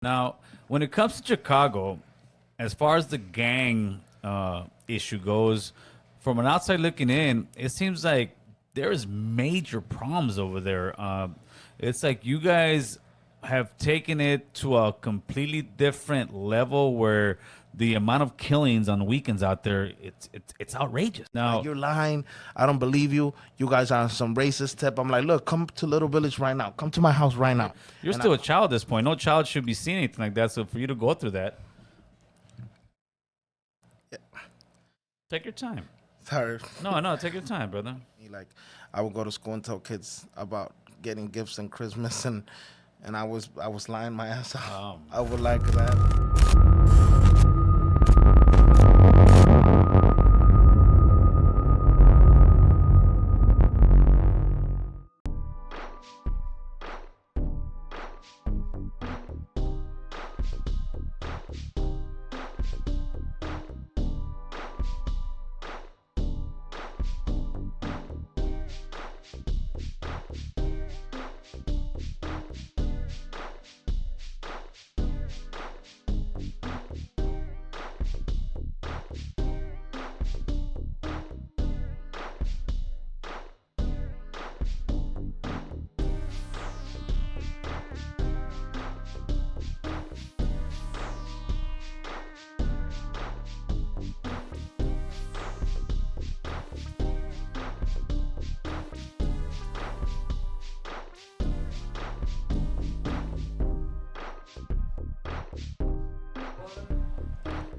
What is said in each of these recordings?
Now, when it comes to Chicago, as far as the gang issue goes, from an outside looking in, it seems like there is major problems over there. It's like you guys have taken it to a completely different level where the amount of killings on weekends out there, it's outrageous. Now, You're lying. I don't believe you. You guys are on some racist tip. I'm like, look, come to Little Village right now. Come to my house right now. you're And still a child at this point. No child should be seeing anything like that. So for you to go through that, take your time. Sorry. No, take your time, brother. Like, I would go to school and tell kids about getting gifts and Christmas, and I was lying my ass off. I would like that.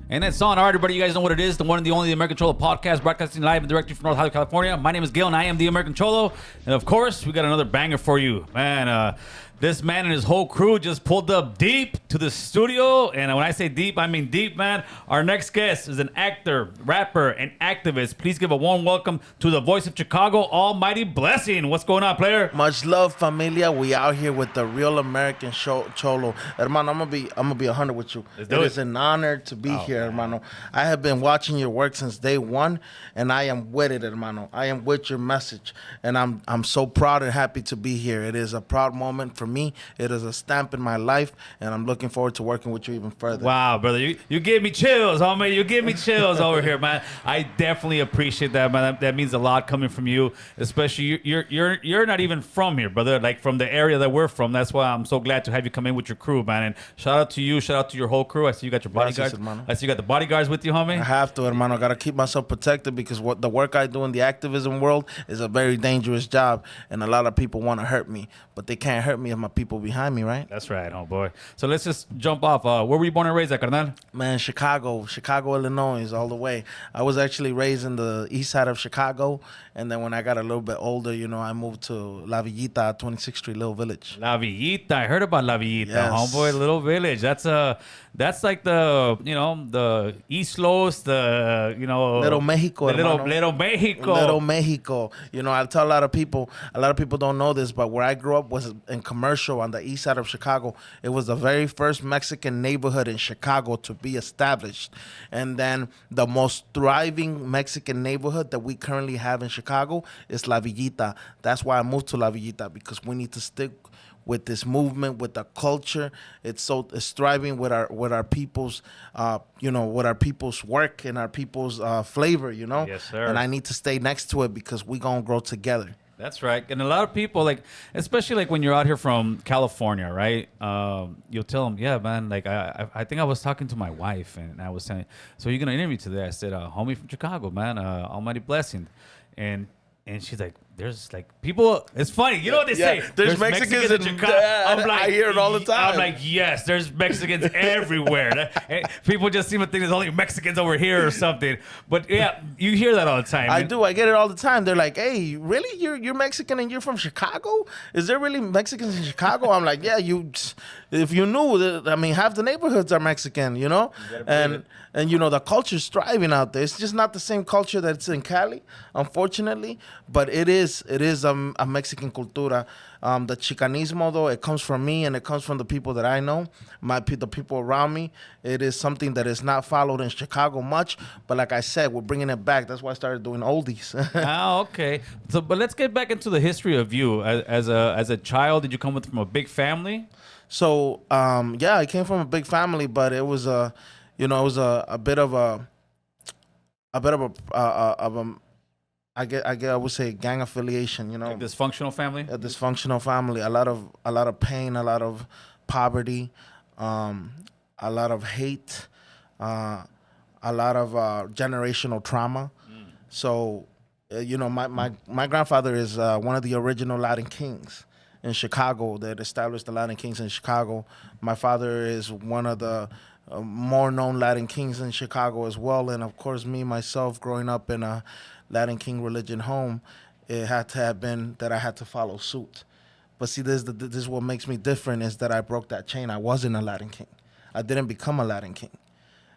And it's on. All right, everybody, you guys know what it is. The one and the only, the American Cholo podcast, broadcasting live and directly from North Hollywood, California. My name is Gil, and I am the American Cholo. And of course, we got another banger for you. Man, this man and his whole crew just pulled up deep to the studio. And when I say deep, I mean deep, man. Our next guest is an actor, rapper, and activist. Please give a warm welcome to the voice of Chicago, Almighty Blessing. What's going on, player? Much love, familia. We out here with the real American Cholo. Hermano, I'm gonna be 100 with you. Let's do it. Is an honor to be here, hermano. I have been watching your work since day one, and I am with it, hermano. I am with your message, and I'm so proud and happy to be here. It is a proud moment for me. It is a stamp in my life, and I'm looking forward to working with you even further. Wow, brother, you gave me chills, homie. You gave me chills over here, man. I definitely appreciate that, man. That means a lot coming from you, especially you're not even from here, brother. Like from the area that we're from. That's why I'm so glad to have you come in with your crew, man. And shout out to you, shout out to your whole crew. I see you got your bodyguards. Gracias, hermano. I see you got the bodyguards with you, homie. I have to, hermano. Got to keep myself protected because what the work I do in the activism world is a very dangerous job, and a lot of people want to hurt me, but they can't hurt me if my people behind me, right? That's right, homeboy. So let's just jump off. Where were you born and raised at, carnal? Man, Chicago, Illinois, all the way. I was actually raised in the east side of Chicago, and then when I got a little bit older, I moved to La Villita, 26th Street, Little Village. La Villita. I heard about La Villita, Yes. homeboy. Little village. That's like the East Los, Little Mexico, the hermano. little Mexico. Little Mexico. I tell a lot of people don't know this, but where I grew up was in Commercial on the east side of Chicago. It was the very first Mexican neighborhood in Chicago to be established. And then the most thriving Mexican neighborhood that we currently have in Chicago is La Villita. That's why I moved to La Villita, because we need to stick with this movement, with the culture. It's thriving with our people's with our people's work and our people's flavor, Yes, sir. And I need to stay next to it because we gonna grow together. That's right. And a lot of people, especially when you're out here from California, right? You'll tell them, yeah, man, I think I was talking to my wife and I was saying, so you're going to interview today? I said, homie from Chicago, man, Almighty Blessing. And she's like, there's people, it's funny. You know what they say? There's Mexicans in Chicago. I'm like, I hear it all the time. I'm like, yes, there's Mexicans everywhere. People just seem to think there's only Mexicans over here or something. But yeah, you hear that all the time. I do. I get it all the time. They're like, hey, really? You're Mexican and you're from Chicago? Is there really Mexicans in Chicago? I'm like, yeah, if you knew, half the neighborhoods are Mexican, And the culture's thriving out there. It's just not the same culture that's in Cali, unfortunately, but it is is a Mexican cultura. The Chicanismo, though, it comes from me and it comes from the people that I know, the people around me. It is something that is not followed in Chicago much, but like I said, we're bringing it back. That's why I started doing oldies. Oh, okay. So, but let's get back into the history of you as a child. Did you come from a big family? So yeah, I came from a big family, but it was it was a bit of a I guess I would say gang affiliation. Like dysfunctional family? A dysfunctional family. A lot of pain, a lot of poverty, um, a lot of hate, uh, a lot of generational trauma. So, my grandfather is one of the original Latin kings in Chicago that established the Latin kings in Chicago. My father is one of the more known Latin kings in Chicago as well. And of course, me, myself, growing up in a Latin king religion home, it had to have been that I had to follow suit. But see, this is what makes me different is that I broke that chain. I wasn't a Latin king. I didn't become a Latin king.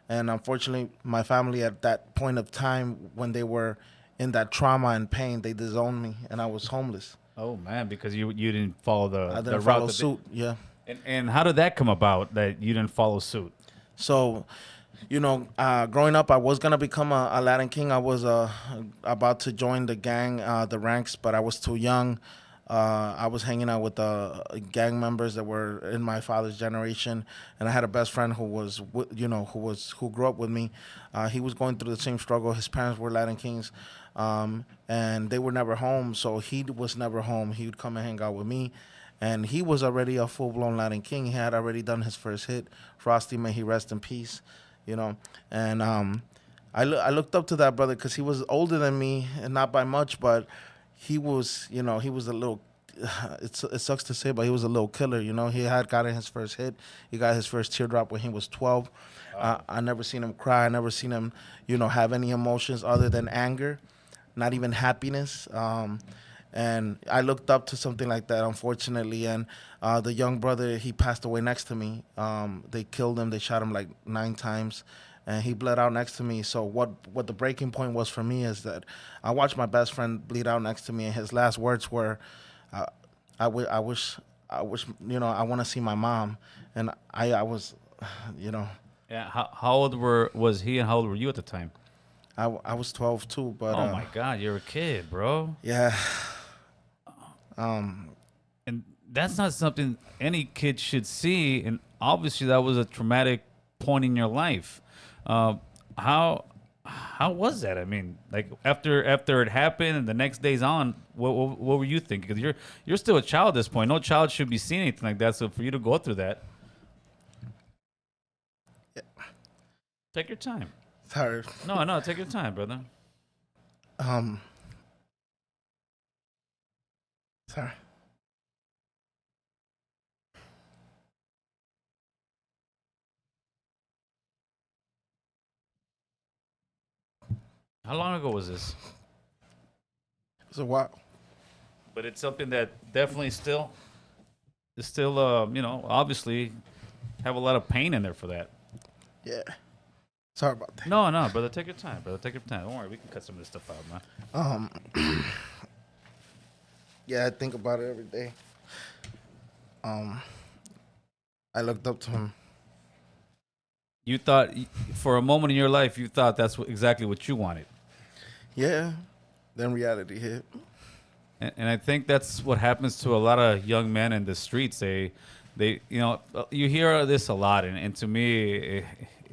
And unfortunately, my family at that point of time, when they were in that trauma and pain, they disowned me, and I was homeless. Oh man, because you didn't follow I the didn't route follow that suit. Yeah. and how did that come about that you didn't follow suit? So, growing up, I was gonna become a Latin king. I was about to join the gang, the ranks, but I was too young. I was hanging out with gang members that were in my father's generation, and I had a best friend who was, who grew up with me. He was going through the same struggle. His parents were Latin kings, and they were never home. So he was never home. He would come and hang out with me, and he was already a full blown Latin king. He had already done his first hit. Frosty, may he rest in peace, and I looked up to that brother because he was older than me, and not by much, but he was, he was a little. It sucks to say, but he was a little killer. He had gotten his first hit. He got his first teardrop when he was 12. I never seen him cry. I never seen him, have any emotions other than anger, not even happiness. And I looked up to something like that, unfortunately. And the young brother, he passed away next to me. They killed him. They shot him like 9 times. And he bled out next to me. So what the breaking point was for me is that I watched my best friend bleed out next to me, and his last words were, "I wish, I want to see my mom." And I was, Yeah. How old was he and how old were you at the time? I was 12 too. But Oh my God, you're a kid, bro. yeah, And that's not something any kid should see. And obviously, that was a traumatic point in your life. How was that? I mean, like after it happened and the next day's on, what were you thinking? Because you're still a child at this point. No child should be seeing anything like that. So for you to go through that, take your time. sorry. No, take your time, brother. Sorry. How long ago was this? So what? But it's something that definitely still is still obviously have a lot of pain in there for that. Yeah. Sorry about that. No, brother, take your time, brother. Take your time. Don't worry, we can cut some of this stuff out, man. Yeah, I think about it every day. I looked up to him. You thought for a moment in your life you thought that's exactly what you wanted. Yeah. Then reality hit. And I think that's what happens to a lot of young men in the streets. They you hear this a lot, and to me,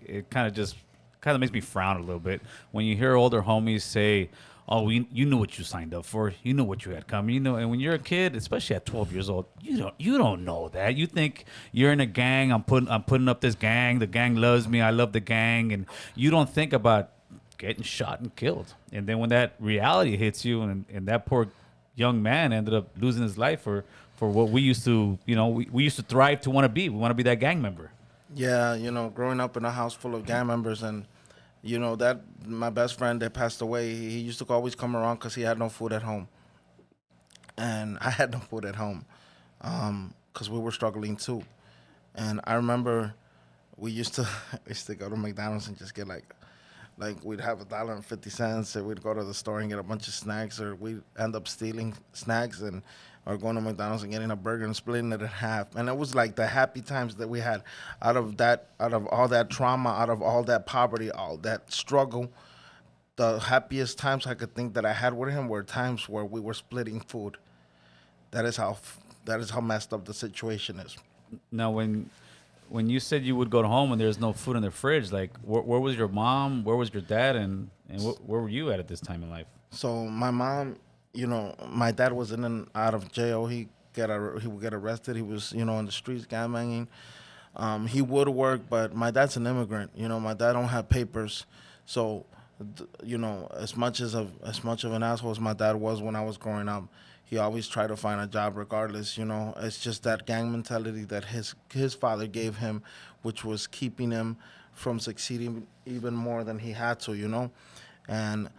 it kind of makes me frown a little bit when you hear older homies say, "Oh, you knew what you signed up for. You knew what you had coming. And when you're a kid, especially at 12 years old, you don't know that. You think you're in a gang. I'm putting up this gang. The gang loves me. I love the gang, and you don't think about getting shot and killed. And then when that reality hits you, and that poor young man ended up losing his life for what we used to, we used to thrive to want to be. We want to be that gang member. Yeah, growing up in a house full of gang members, and that my best friend that passed away, he used to always come around because he had no food at home, and I had no food at home, because we were struggling too. And I remember we used to go to McDonald's and just get like Like we'd have $1.50, and we'd go to the store and get a bunch of snacks, or we'd end up stealing snacks and or going to McDonald's and getting a burger and splitting it in half. And it was like the happy times that we had out of all that trauma, out of all that poverty, all that struggle. The happiest times I could think that I had with him were times where we were splitting food. That is how that is how messed up the situation is. Now, when you said you would go home and there's no food in the fridge, like where was your mom? Where was your dad? And where were you at this time in life? So my mom, my dad was in and out of jail. He would get arrested. He was, in the streets gangbanging. He would work, but my dad's an immigrant. My dad don't have papers, so as much of an asshole as my dad was when I was growing up, he always tried to find a job regardless. It's just that gang mentality that his father gave him, which was keeping him from succeeding even more than he had to. And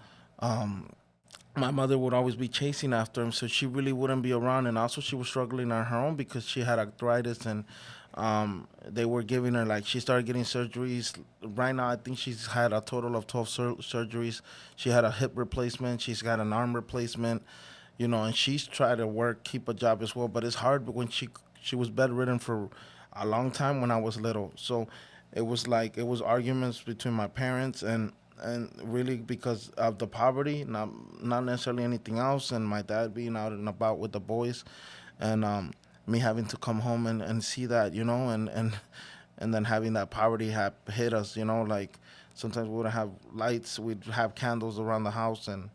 my mother would always be chasing after him, so she really wouldn't be around. And also, she was struggling on her own because she had arthritis, and they were giving her, like, she started getting surgeries. Right now, I think she's had a total of 12 surgeries. She had a hip replacement. She's got an arm replacement, and she's tried to work, keep a job as well. But it's hard when she was bedridden for a long time when I was little. So it was arguments between my parents and really because of the poverty, not necessarily anything else, and my dad being out and about with the boys, and me having to come home and see that, and then having that poverty hit us, like sometimes we wouldn't have lights, we'd have candles around the house, and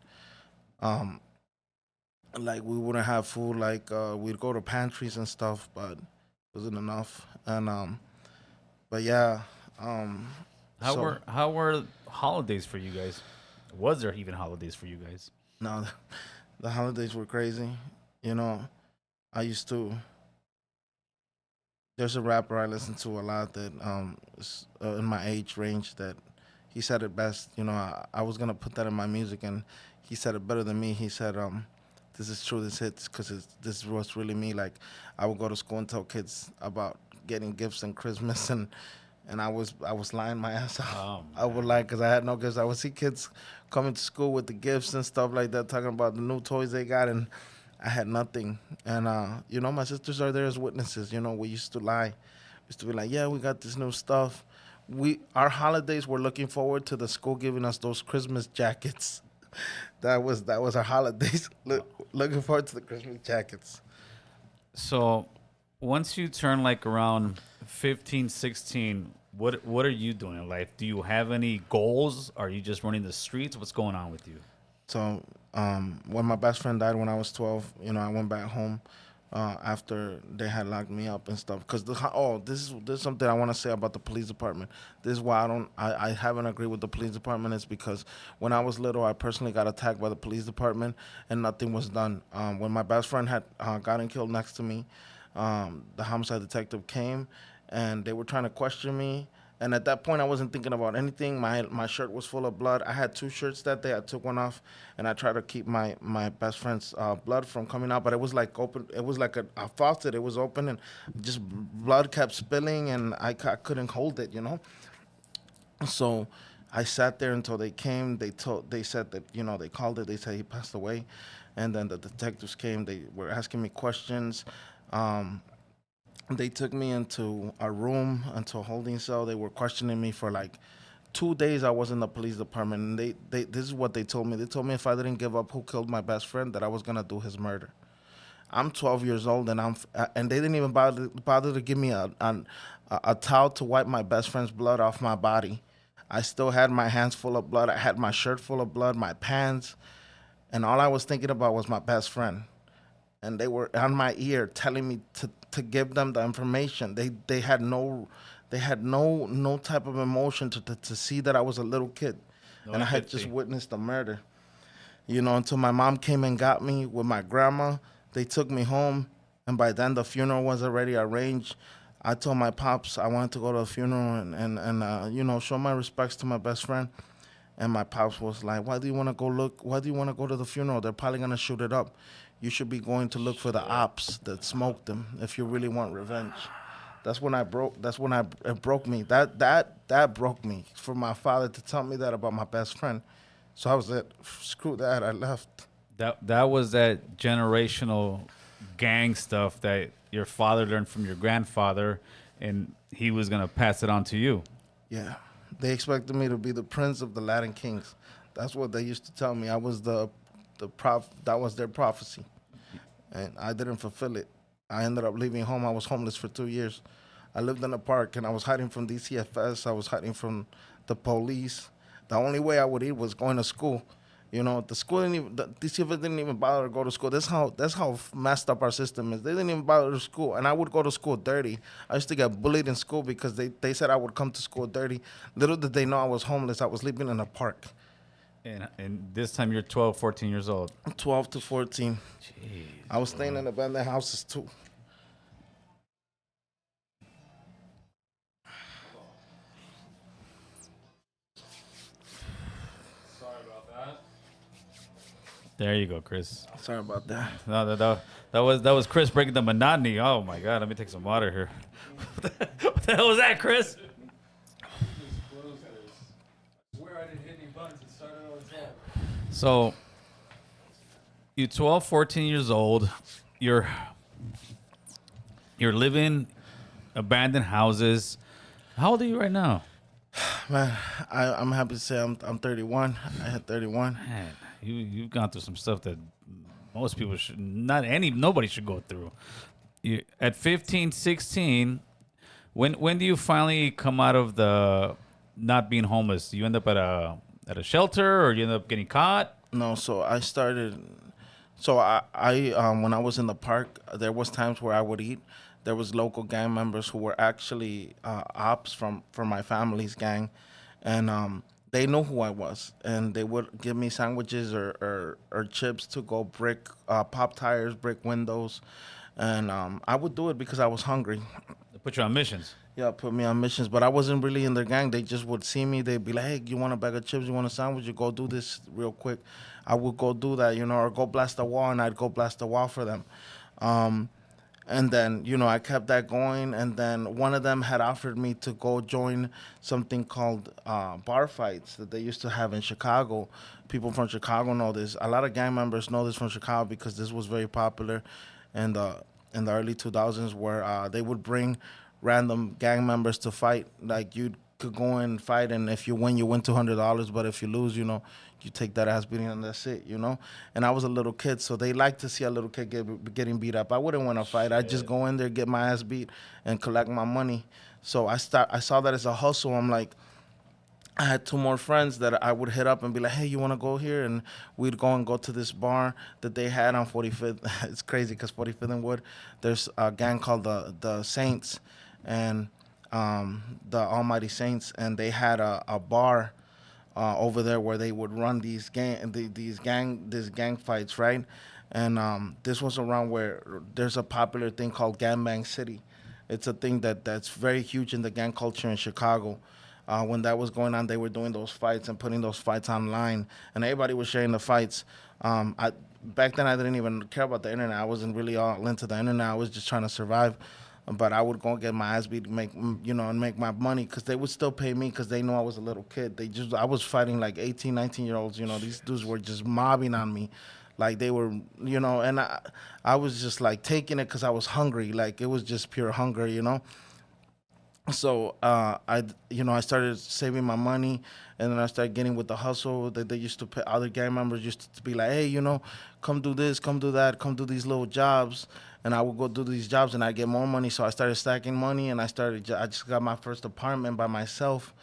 like we wouldn't have food, like we'd go to pantries and stuff, but it wasn't enough, and but yeah, How were holidays for you guys? Was there even holidays for you guys? no, the holidays were crazy. You know, I used to. There's a rapper I listen to a lot that is in my age range that he said it best. I was gonna put that in my music, and he said it better than me. He said, "This is true. This hits because this is what's really me." Like, I would go to school and tell kids about getting gifts and Christmas, and I was lying my ass off. I would lie because I had no gifts. I would see kids coming to school with the gifts and stuff like that, talking about the new toys they got, and I had nothing. And my sisters are there as witnesses. We used to lie. We used to be like, "Yeah, we got this new stuff." Our holidays were looking forward to the school giving us those Christmas jackets. That was our holidays. Looking forward to the Christmas jackets. So once you turn like around 15, 16, what are you doing in life? Do you have any goals? Are you just running the streets? What's going on with you? So when my best friend died when I was 12, I went back home after they had locked me up and stuff. Because this is something I want to say about the police department. This is why I haven't agreed with the police department, is because when I was little, I personally got attacked by the police department and nothing was done. When my best friend had gotten killed next to me, the homicide detective came and they were trying to question me. And at that point, I wasn't thinking about anything. My shirt was full of blood. I had two shirts that day. I took one off, and I tried to keep my best friend's blood from coming out. But it was like open. It was like a faucet. It was open, and just blood kept spilling, and I couldn't hold it. So I sat there until they came. They said that they called it. They said he passed away, and then the detectives came. They were asking me questions. They took me into a room, into a holding cell. They were questioning me for like 2 days. I was in the police department, and this is what they told me. They told me if I didn't give up who killed my best friend, that I was gonna do his murder. I'm 12 years old, and and they didn't even bother to give me a towel to wipe my best friend's blood off my body. I still had my hands full of blood. I had my shirt full of blood, my pants, and all I was thinking about was my best friend. And they were on my ear telling me to give them the information. They had no type of emotion to see that I was a little kid, No and I had empathy. just witnessed the murder. Until my mom came and got me with my grandma. They took me home, and by then the funeral was already arranged. I told my pops I wanted to go to the funeral and show my respects to my best friend. And my pops was like, "Why do you want to go look? Why do you want to go to the funeral? They're probably gonna shoot it up. You should be going to look for the ops that smoked them if you really want revenge." That's when I broke. That's when it broke me. That broke me for my father to tell me that about my best friend. So I was like, screw that. I left. That was that generational gang stuff that your father learned from your grandfather, and he was gonna pass it on to you. Yeah, they expected me to be the prince of the Latin kings. That's what they used to tell me. I was the prof. That was their prophecy, and I didn't fulfill it. I ended up leaving home. I was homeless for 2 years. I lived in a park, and I was hiding from DCFS. I was hiding from the police. The only way I would eat was going to school. You know, the school didn't even, the DCFS didn't even bother to go to school. That's how messed up our system is. They didn't even bother to school, and I would go to school dirty. I used to get bullied in school because they said I would come to school dirty. Little did they know I was homeless. I was living in a park. And this time you're 12, 14 years old. 12 to 14. Jeez, I was staying in abandoned houses too. there you go, Chris. Sorry about that. No, that was Chris breaking the monotony. Oh my God, let me take some water here. What the hell was that, Chris? So, you're 12, 14 years old. You're living abandoned houses. How old are you right now? Man, I'm happy to say I'm 31. I hit 31. Man, you've gone through some stuff that most people should nobody should go through. You, at 15, 16, when do you finally come out of the not being homeless? Do you end up at a shelter, or you end up getting caught? No, so I started. So I when I was in the park, there was times where I would eat. There was local gang members who were actually ops from my family's gang, and they knew who I was, and they would give me sandwiches or chips to go pop tires, break windows, and I would do it because I was hungry. They put you on missions. Yeah, put me on missions, but I wasn't really in their gang. They just would see me. They'd be like, "Hey, you want a bag of chips? You want a sandwich? You go do this real quick." I would go do that, or go blast a wall, and I'd go blast a wall for them. And then, I kept that going. And then one of them had offered me to go join something called bar fights that they used to have in Chicago. People from Chicago know this. A lot of gang members know this from Chicago because this was very popular in the early 2000s, where they would bring random gang members to fight. Like, you could go in and fight, and if you win $200. But if you lose, you take that ass beating, and that's it. And I was a little kid, so they like to see a little kid getting beat up. I wouldn't want to fight. I'd just go in there, get my ass beat, and collect my money. So I saw that as a hustle. I'm like, I had two more friends that I would hit up and be like, "Hey, you want to go here?" And we'd go to this bar that they had on 45th. It's crazy because 45th and Wood, there's a gang called the Saints, and the Almighty Saints, and they had a bar over there where they would run these gang fights, right? And this was around where there's a popular thing called Gangbang City. It's a thing that's very huge in the gang culture in Chicago. When that was going on, they were doing those fights and putting those fights online, and everybody was sharing the fights. Back then, I didn't even care about the internet. I wasn't really all into the internet. I was just trying to survive. But I would go get my ass beat to make my money, because they would still pay me because they knew I was a little kid. I was fighting like 18, 19-year-olds. These dudes were just mobbing on me. Like, they were, and I was just like taking it because I was hungry. Like, it was just pure hunger. So I started saving my money, and then I started getting with the hustle that they used to pay. Other gang members used to be like, "Hey, come do this, come do that, come do these little jobs," and I would go do these jobs, and I get more money. So I started stacking money, and I just got my first apartment by myself,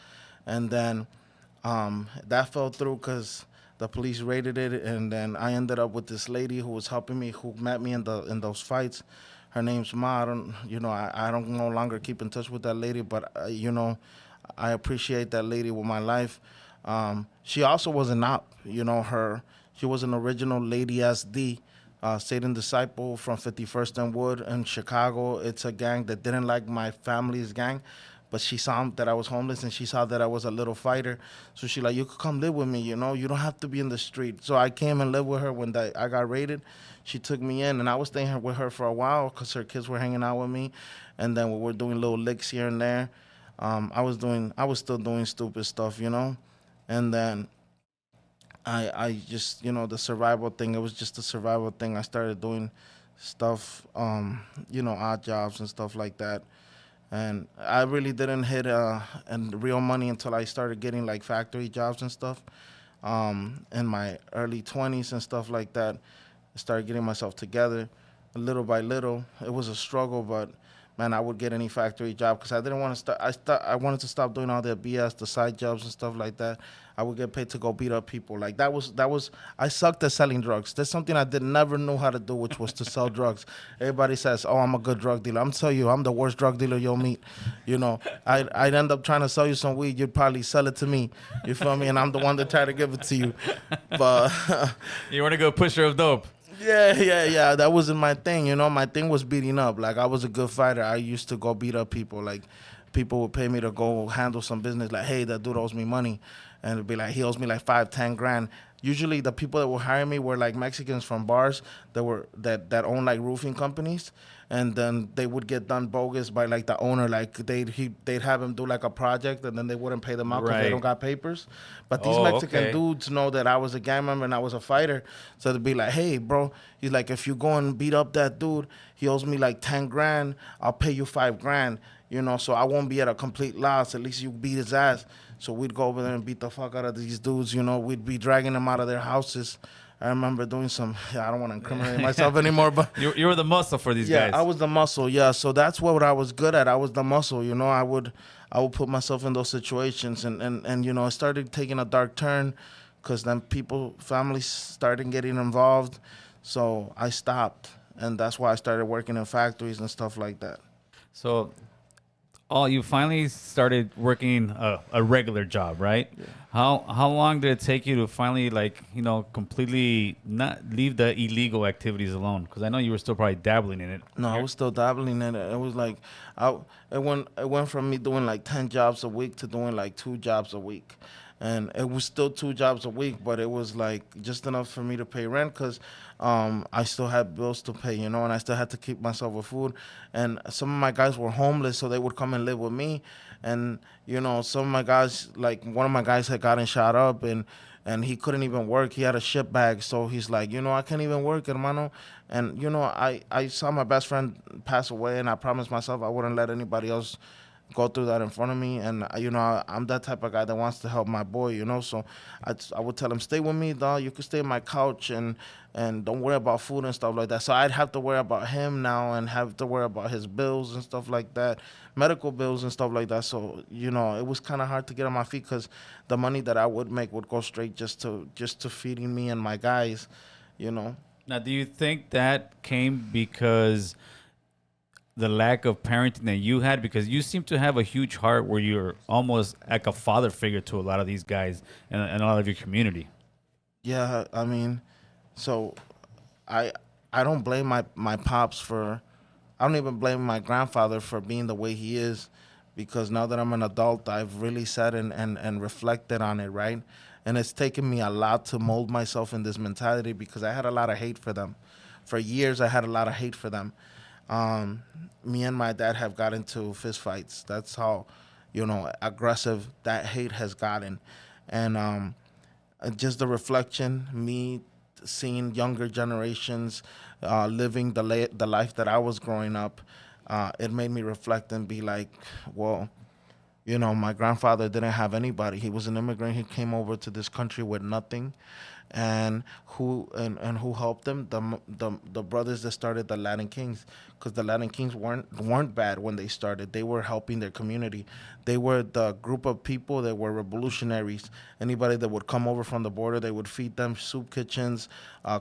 and then that fell through because the police raided it, and then I ended up with this lady who was helping me, who met me in those fights. Her name's Ma. I don't no longer keep in touch with that lady, but I appreciate that lady with my life. She also was an op. She was an original Lady SD, Satan disciple from 51st and Wood in Chicago. It's a gang that didn't like my family's gang, but she saw that I was homeless, and she saw that I was a little fighter. So she like, you could come live with me, you know, you don't have to be in the street. So I came and lived with her when I got raided. She took me in, and I was staying here with her for a while because her kids were hanging out with me, and then we were doing little licks here and there. I was still doing stupid stuff, you know, and then I just, you know, the survival thing. It was just a survival thing. I started doing stuff, you know, odd jobs and stuff like that. And I really didn't hit and real money until I started getting like factory jobs and stuff. In my early 20s and stuff like that, I started getting myself together, little by little. It was a struggle, but man, I would get any factory job because I didn't want to start. I wanted to stop doing all the BS, the side jobs and stuff like that. I would get paid to go beat up people. Like that was. I sucked at selling drugs. That's something I never know how to do, which was to sell drugs. Everybody says, "Oh, I'm a good drug dealer." I'm telling you, I'm the worst drug dealer you'll meet. You know, I'd end up trying to sell you some weed. You'd probably sell it to me. You feel me? And I'm the one that tried to give it to you. But You want to go pusher of dope. Yeah. That wasn't my thing, you know. My thing was beating up. Like I was a good fighter. I used to go beat up people. Like people would pay me to go handle some business. Like, hey, that dude owes me money, and it'd be like he owes me like 5-10 grand. Usually the people that would hire me were like Mexicans from bars that own like roofing companies, and then they would get done bogus by like the owner. Like they'd have him do like a project, and then they wouldn't pay them out because Right. they don't got papers. But these Oh, Mexican okay. dudes know that I was a gang member and I was a fighter, so they'd be like, hey, bro, he's like, if you go and beat up that dude, he owes me like 10 grand. I'll pay you 5 grand. You know, so I won't be at a complete loss. At least you beat his ass. So we'd go over there and beat the fuck out of these dudes. You know, we'd be dragging them out of their houses. I remember doing some. I don't want to incriminate myself anymore, but You were the muscle for these yeah, guys. I was the muscle. Yeah, so that's what I was good at. I was the muscle. You know, I would put myself in those situations, and you know, it started taking a dark turn, because then families started getting involved. So I stopped, and that's why I started working in factories and stuff like that. So, you finally started working a regular job, right? Yeah. How long did it take you to finally, like, you know, completely not leave the illegal activities alone? Because I know you were still probably dabbling in it. No, I was still dabbling in it. It was like, it went from me doing like 10 jobs a week to doing like 2 jobs a week. And it was still 2 jobs a week, but it was like just enough for me to pay rent, because I still had bills to pay, you know, and I still had to keep myself with food. And some of my guys were homeless, so they would come and live with me. And, you know, some of my guys, like one of my guys had gotten shot up, and he couldn't even work. He had a ship bag, so he's like, you know, I can't even work, hermano. And, you know, I saw my best friend pass away, and I promised myself I wouldn't let anybody else go through that in front of me. And you know, I'm that type of guy that wants to help my boy, you know. So I would tell him, stay with me, dog. You could stay on my couch, and don't worry about food and stuff like that. So I'd have to worry about him now, and have to worry about his bills and stuff like that, medical bills and stuff like that. So, you know, it was kind of hard to get on my feet, because the money that I would make would go straight just to feeding me and my guys, you know. Now, do you think that came because the lack of parenting that you had? Because you seem to have a huge heart where you're almost like a father figure to a lot of these guys and a lot of your community. Yeah, I mean, so I don't blame my pops for, I don't even blame my grandfather for being the way he is, because now that I'm an adult, I've really sat and reflected on it, right? And it's taken me a lot to mold myself in this mentality, because I had a lot of hate for them. For years, I had a lot of hate for them. Me and my dad have got into fist fights. That's how, you know, aggressive that hate has gotten. And just the reflection, me seeing younger generations living the life that I was growing up, it made me reflect and be like, well, you know, my grandfather didn't have anybody. He was an immigrant. He came over to this country with nothing. And who helped him? The brothers that started the Latin Kings, because the Latin Kings weren't bad when they started. They were helping their community. They were the group of people that were revolutionaries. Anybody that would come over from the border, they would feed them soup kitchens,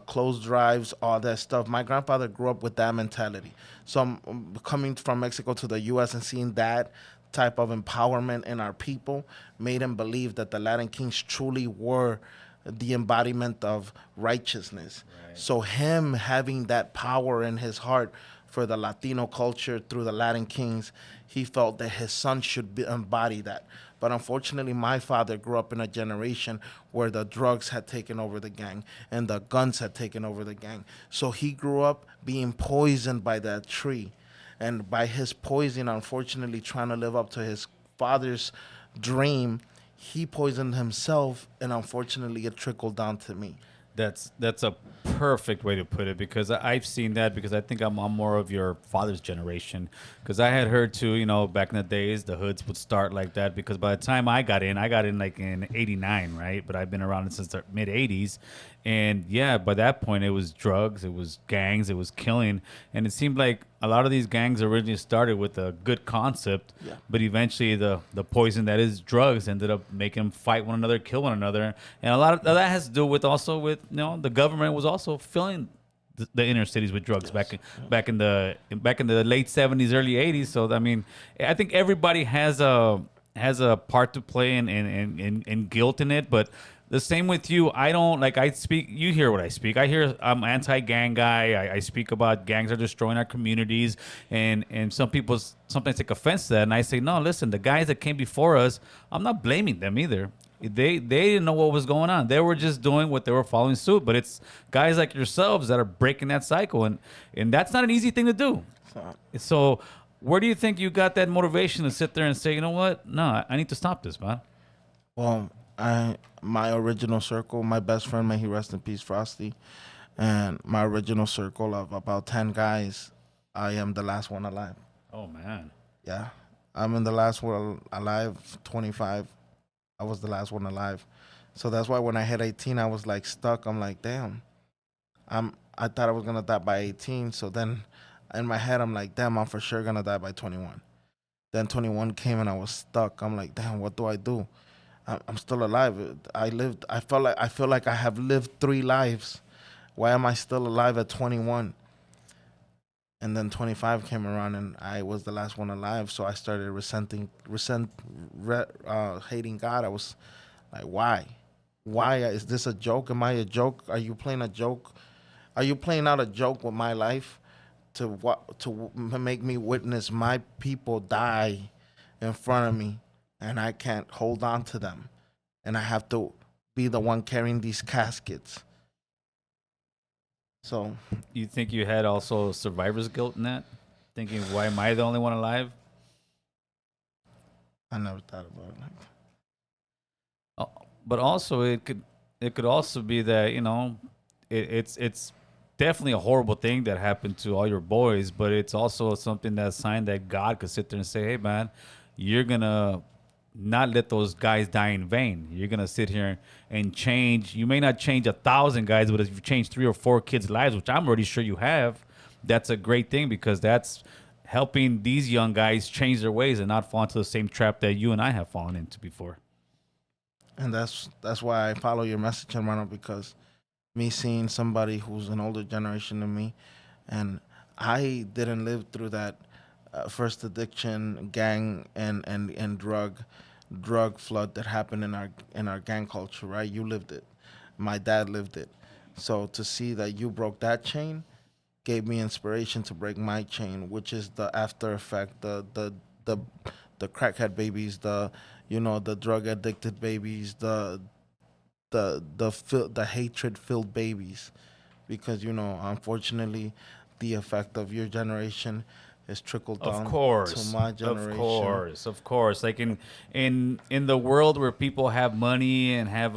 clothes drives, all that stuff. My grandfather grew up with that mentality. So coming from Mexico to the U.S. and seeing that type of empowerment in our people made him believe that the Latin Kings truly were the embodiment of righteousness. Right. So him having that power in his heart for the Latino culture through the Latin Kings, he felt that his son should embody that. But unfortunately, my father grew up in a generation where the drugs had taken over the gang and the guns had taken over the gang. So he grew up being poisoned by that tree. And by his poison, unfortunately, trying to live up to his father's dream, he poisoned himself, and unfortunately, it trickled down to me. That's a perfect way to put it, because I've seen that, because I think I'm more of your father's generation, because I had heard too, back in the days the hoods would start like that, because by the time I got in like in '89, right? But I've been around since the mid '80s, and yeah, by that point it was drugs, it was gangs, it was killing, and it seemed like a lot of these gangs originally started with a good concept, Yeah. but eventually the poison that is drugs ended up making them fight one another, kill one another, and a lot of that has to do with also with the government was also filling the inner cities with drugs back in the late '70s, early '80s. So I mean, I think everybody has a part to play in guilt in it, but the same with you. I don't like. I speak. You hear what I speak. I hear. I'm anti-gang guy. I speak about gangs are destroying our communities, and some people sometimes take offense to that. And I say, no, listen. The guys that came before us, I'm not blaming them either. They didn't know what was going on. They were just doing what they were following suit. But it's guys like yourselves that are breaking that cycle, and that's not an easy thing to do. So where do you think you got that motivation to sit there and say, you know what? No, I need to stop this, man. Well, my original circle, my best friend, may he rest in peace, Frosty, and my original circle of about 10 guys, I am the last one alive. Oh man. Yeah, I'm in the last one alive. 25, I was the last one alive. So that's why when I hit 18, I was like stuck. I'm like, damn. I thought I was gonna die by 18. So then, in my head, I'm like, damn, I'm for sure gonna die by 21. Then 21 came and I was stuck. I'm like, damn, what do I do? I'm still alive. I feel like I have lived 3 lives. Why am I still alive at 21? And then 25 came around and I was the last one alive. So I started hating God. I was like, why? Why is this a joke? Am I a joke? Are you playing a joke? Are you playing out a joke with my life to make me witness my people die in front of me? And I can't hold on to them. And I have to be the one carrying these caskets. So, You think you had also survivor's guilt in that? Thinking, why am I the only one alive? I never thought about it like that. But also it could also be that it's definitely a horrible thing that happened to all your boys, but it's also something that's a sign that God could sit there and say, hey man, you're gonna not let those guys die in vain. You're gonna sit here and change. You may not change 1,000 guys, but if you change 3 or 4 kids' lives, which I'm already sure you have, that's a great thing, because that's helping these young guys change their ways and not fall into the same trap that you and I have fallen into before. And that's why I follow your message, hermano, because me seeing somebody who's an older generation than me, and I didn't live through that first addiction, gang, and drug flood that happened in our gang culture, right? You lived it. My dad lived it. So to see that you broke that chain gave me inspiration to break my chain, which is the after effect, the crackhead babies, the drug addicted babies, the hatred filled babies, because unfortunately the effect of your generation is trickled down to my generation. Of course. Like in the world where people have money and have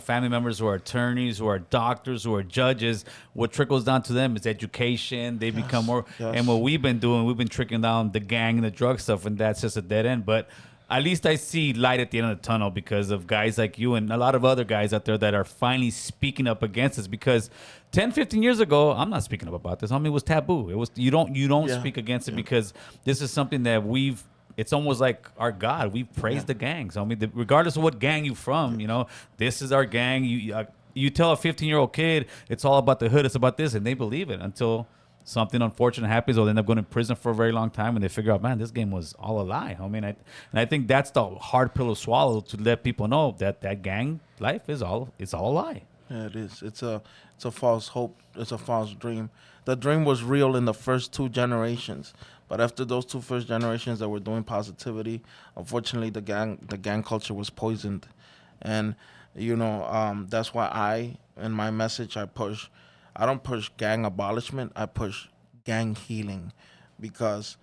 family members who are attorneys, who are doctors, who are judges, what trickles down to them is education. They become more. Yes. And what we've been doing, we've been trickling down the gang and the drug stuff, and that's just a dead end. But at least I see light at the end of the tunnel because of guys like you and a lot of other guys out there that are finally speaking up against this. Because 10, 15 years ago, I'm not speaking up about this. I mean, it was taboo. It was you don't speak against it because this is something that it's almost like our God. We've praised the gangs. I mean, regardless of what gang you from, this is our gang. You tell a 15-year-old kid it's all about the hood, it's about this, and they believe it until something unfortunate happens, or they end up going to prison for a very long time, and they figure out, man, this game was all a lie. I mean, I think that's the hard pill to swallow, to let people know that gang life it's all a lie. Yeah, it is. It's a false hope. It's a false dream. The dream was real in the first 2 generations, But after those two first generations that were doing positivity, unfortunately, the gang culture was poisoned, and that's why in my message, I don't push gang abolishment. I push gang healing, because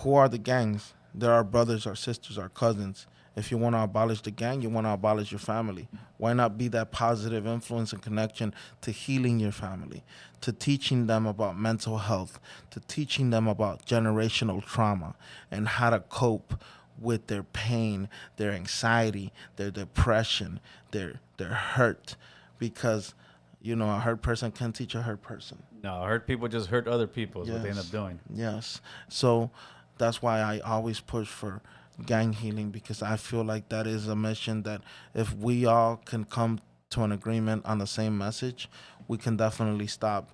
who are the gangs? There are brothers, our sisters, our cousins. If you want to abolish the gang, you want to abolish your family. Why not be that positive influence and connection to healing your family, to teaching them about mental health, to teaching them about generational trauma and how to cope with their pain, their anxiety, their depression, their hurt, because a hurt person can teach a hurt person. No, hurt people just hurt other people is what they end up Yes. doing. Yes. So that's why I always push for gang healing, because I feel like that is a mission that if we all can come to an agreement on the same message, we can definitely stop.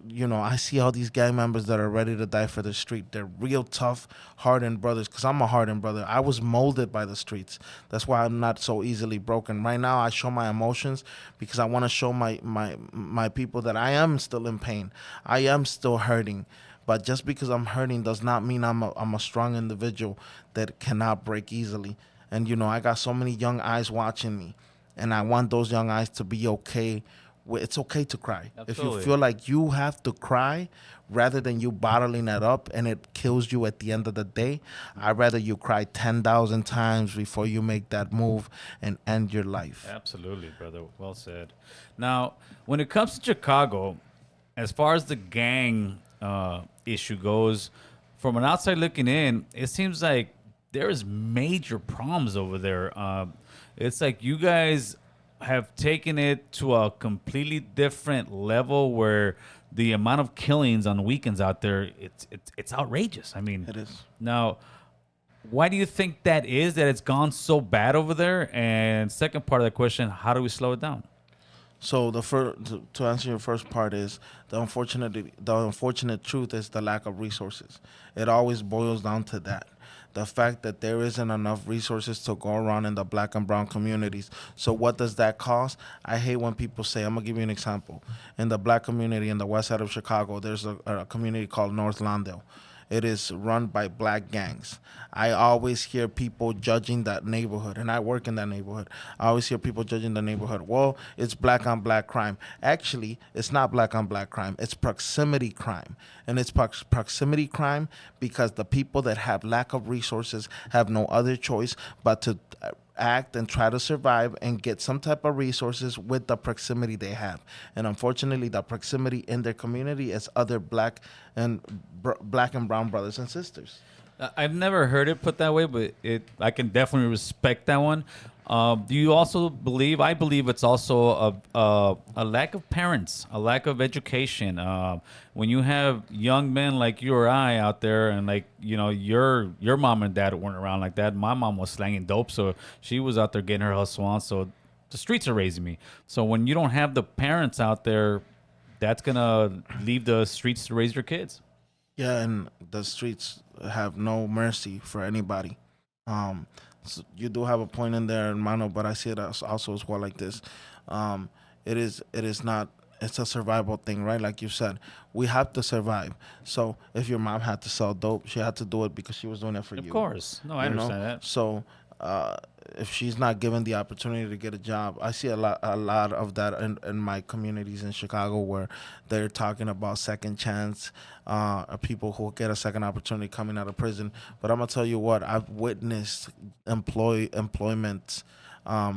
I see all these gang members that are ready to die for the street. They're real tough, hardened brothers, because I'm a hardened brother. I was molded by the streets. That's why I'm not so easily broken. Right now, I show my emotions because I want to show my people that I am still in pain. I am still hurting. But just because I'm hurting does not mean I'm a strong individual that cannot break easily. And, I got so many young eyes watching me, and I want those young eyes to be okay. It's okay to cry. If you Absolutely. feel like you have to cry rather than you bottling it up and it kills you at the end of the day, I'd rather you cry 10,000 times before you make that move and end your life. Absolutely, brother. Well said. Now, when it comes to Chicago, as far as the gang issue goes, from an outside looking in, it seems like there is major problems over there. It's like you guys have taken it to a completely different level where the amount of killings on weekends out there, it's outrageous. I mean, It is. now, why do you think that is, that it's gone so bad over there? And second part of the question, how do we slow it down? So to answer your first part is the unfortunate truth is the lack of resources. It always boils down to that. The fact that there isn't enough resources to go around in the black and brown communities. So what does that cause? I hate when people say, I'm gonna give you an example. In the black community in the west side of Chicago, there's a community called North Lawndale. It is run by black gangs. I always hear people judging that neighborhood, and I work in that neighborhood. I always hear people judging the neighborhood. Well, it's black on black crime. Actually, it's not black on black crime. It's proximity crime. And it's proximity crime because the people that have lack of resources have no other choice but to act and try to survive and get some type of resources with the proximity they have. And unfortunately, the proximity in their community is other black and brown brothers and sisters. I've never heard it put that way, but I can definitely respect that one. Do you also believe? I believe it's also a lack of parents, a lack of education. When you have young men like you or I out there, and like your mom and dad weren't around like that. My mom was slanging dope, so she was out there getting her hustle on. So the streets are raising me. So when you don't have the parents out there, that's gonna leave the streets to raise your kids. Yeah, and the streets have no mercy for anybody. So you do have a point in there, hermano, but I see it also as well like this. Um, it is not. It's a survival thing, right? Like you said, we have to survive. So if your mom had to sell dope, she had to do it because she was doing it for Of you. course, no, I understand that. So uh, if she's not given the opportunity to get a job, I see a lot of that in my communities in Chicago where they're talking about second chance, people who get a second opportunity coming out of prison. But I'm gonna tell you what, I've witnessed employment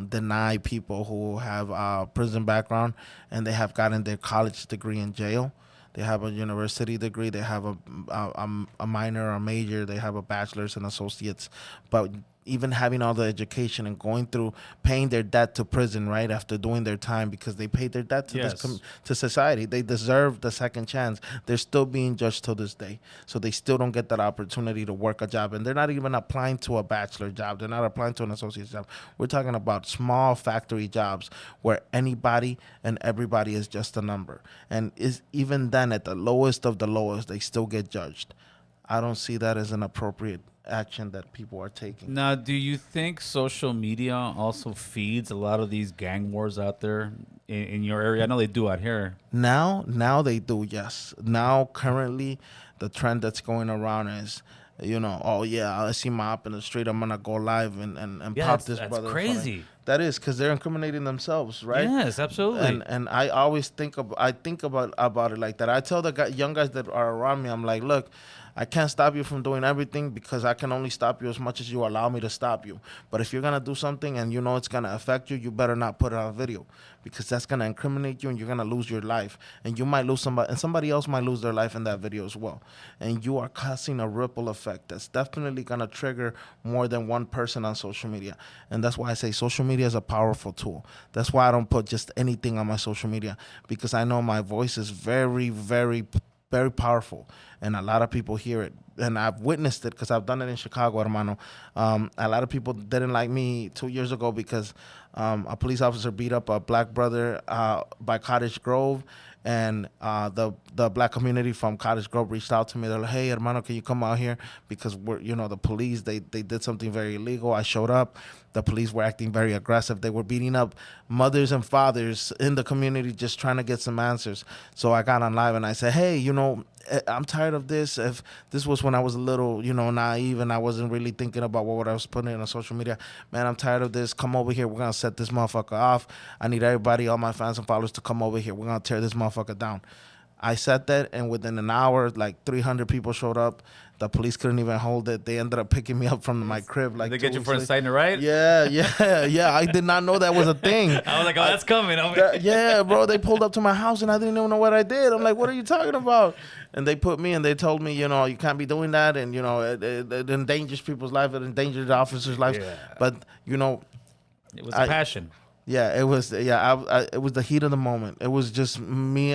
deny people who have a prison background and they have gotten their college degree in jail. They have a university degree. They have a minor or a major. They have a bachelor's and associates. But even having all the education and going through paying their debt to prison right after doing their time because they paid their debt to Yes. to society, they deserve the second chance. They're still being judged till this day, so they still don't get that opportunity to work a job, and they're not even applying to a bachelor job. They're not applying to an associate job. We're talking about small factory jobs where anybody and everybody is just a number, and is even then at the lowest of the lowest, they still get judged. I don't see that as an appropriate action that people are taking. Now, do you think social media also feeds a lot of these gang wars out there in your area? I know they do out here. Now they do, yes. Now, currently, the trend that's going around is, oh yeah, I see my op in the street, I'm gonna go live and pop this that's brother. crazy. That is because they're incriminating themselves, right? Yes, absolutely. And I always think about it like that. I tell the young guys that are around me, I'm like, look, I can't stop you from doing everything because I can only stop you as much as you allow me to stop you. But if you're gonna do something and it's gonna affect you, you better not put it on video, because that's gonna incriminate you and you're gonna lose your life, and you might lose somebody, and somebody else might lose their life in that video as well. And you are causing a ripple effect that's definitely gonna trigger more than one person on social media. And that's why I say social media is a powerful tool. That's why I don't put just anything on my social media, because I know my voice is very, very, very powerful, and a lot of people hear it, and I've witnessed it because I've done it in Chicago, hermano. A lot of people didn't like me 2 years ago because a police officer beat up a black brother by Cottage Grove, and the black community from Cottage Grove reached out to me. They're like, hey, hermano, can you come out here? Because we're, the police, they did something very illegal. I showed up. The police were acting very aggressive. They were beating up mothers and fathers in the community just trying to get some answers. So I got on live and I said, hey, I'm tired of this. If this was when I was a little, naive and I wasn't really thinking about what I was putting on social media, man, I'm tired of this. Come over here. We're going to set this motherfucker off. I need everybody, all my fans and followers, to come over here. We're going to tear this motherfucker down. I said that, and within an hour, like 300 people showed up. The police couldn't even hold it. They ended up picking me up from my crib. Like, they get you for inciting a riot? Yeah. I did not know that was a thing. I was like, that's coming. Yeah, bro. They pulled up to my house, and I didn't even know what I did. I'm like, what are you talking about? And they put me, and they told me, you can't be doing that, and it endangers people's lives, it endangers the officers' lives. Yeah. But it was a passion. Yeah, it was. Yeah, it was the heat of the moment. It was just me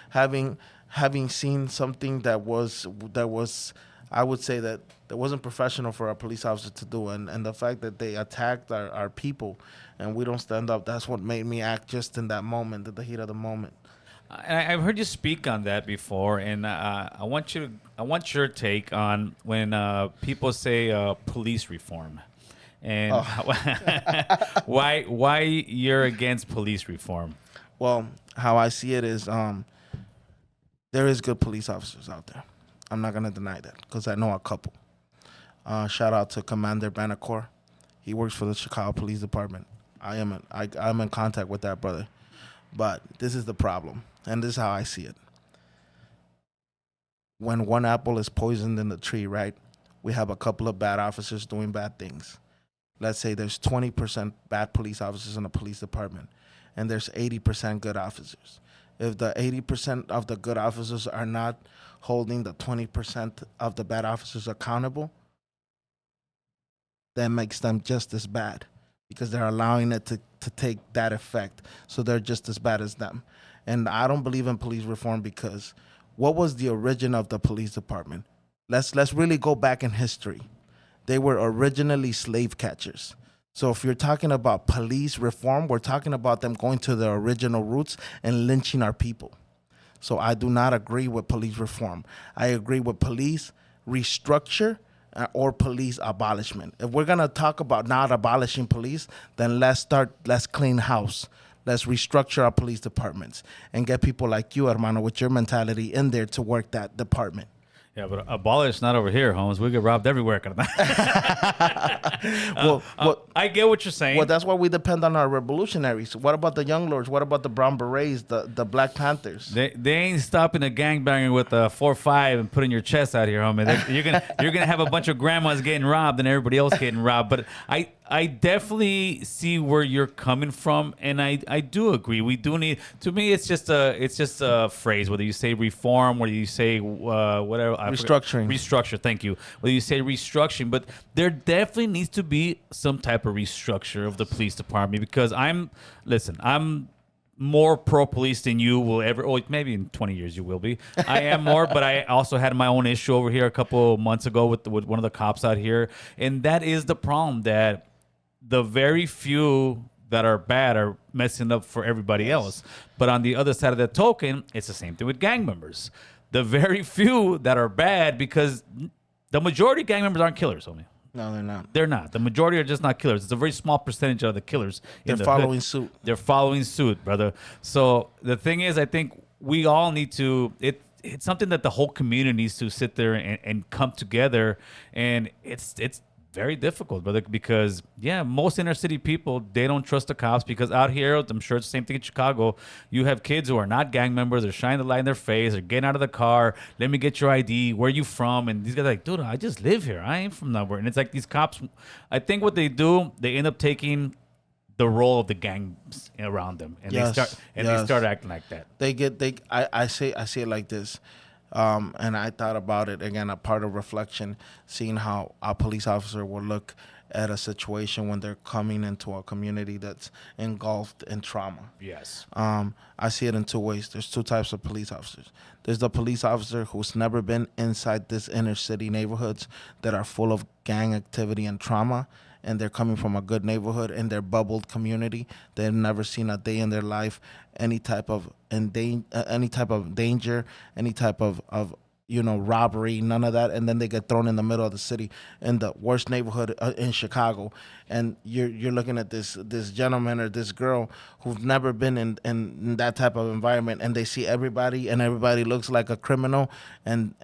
having seen something that was. I would say that wasn't professional for a police officer to do, and the fact that they attacked our people, and we don't stand up. That's what made me act just in that moment, at the heat of the moment. I've heard you speak on that before, and I want your take on when people say police reform. And why you're against police reform? Well, how I see it is there is good police officers out there. I'm not going to deny that, because I know a couple. Shout out to Commander Banacor. He works for the Chicago Police Department. I'm in contact with that brother. But this is the problem, and this is how I see it. When one apple is poisoned in the tree, right, we have a couple of bad officers doing bad things. Let's say there's 20% bad police officers in the police department, and there's 80% good officers. If the 80% of the good officers are not holding the 20% of the bad officers accountable, that makes them just as bad, because they're allowing it to take that effect. So they're just as bad as them. And I don't believe in police reform, because what was the origin of the police department? Let's really go back in history. They were originally slave catchers. So if you're talking about police reform, we're talking about them going to their original roots and lynching our people. So I do not agree with police reform. I agree with police restructure or police abolishment. If we're going to talk about not abolishing police, then let's clean house. Let's restructure our police departments and get people like you, hermano, with your mentality in there to work that department. Yeah, but abolish not over here, Holmes. We get robbed everywhere. I get what you're saying. Well, that's why we depend on our revolutionaries. What about the Young Lords? What about the Brown Berets, the Black Panthers? They ain't stopping a gangbanger with a 4.5 and putting your chest out here, homie. You're gonna have a bunch of grandmas getting robbed and everybody else getting robbed. But I definitely see where you're coming from, and I do agree. We do need. To me, it's just a phrase. Whether you say reform, whether you say whatever. Restructure. Thank you. Whether you say restructuring, but there definitely needs to be some type of restructure of the police department, because I'm more pro-police than you will ever. Oh, maybe in 20 years you will be. I am more, but I also had my own issue over here a couple months ago with one of the cops out here, and that is the problem, that the very few that are bad are messing up for everybody else. But on the other side of that token, it's the same thing with gang members. The very few that are bad, because the majority of gang members aren't killers, homie. No, they're not. They're not. The majority are just not killers. It's a very small percentage of the killers. They're following suit. They're following suit, brother. So the thing is, I think we all need to. it's something that the whole community needs to sit there and come together, and it's very difficult, brother, because most inner city people, they don't trust the cops, because out here, I'm sure it's the same thing in Chicago, you have kids who are not gang members, they're shining the light in their face, they're getting out of the car, let me get your ID, where you from? And these guys are like, dude, I just live here, I ain't from nowhere. And it's like these cops, I think what they do, they end up taking the role of the gangs around them, and they start acting like that. I see it like this. And I thought about it again, a part of reflection, seeing how a police officer will look at a situation when they're coming into a community that's engulfed in trauma. Yes. I see it in two ways. There's two types of police officers. There's the police officer who's never been inside this inner city neighborhoods that are full of gang activity and trauma, and they're coming from a good neighborhood in their bubbled community. They've never seen a day in their life any type of danger, any type of robbery, none of that, and then they get thrown in the middle of the city in the worst neighborhood in Chicago, and you're looking at this gentleman or this girl who've never been in that type of environment, and they see everybody, and everybody looks like a criminal, and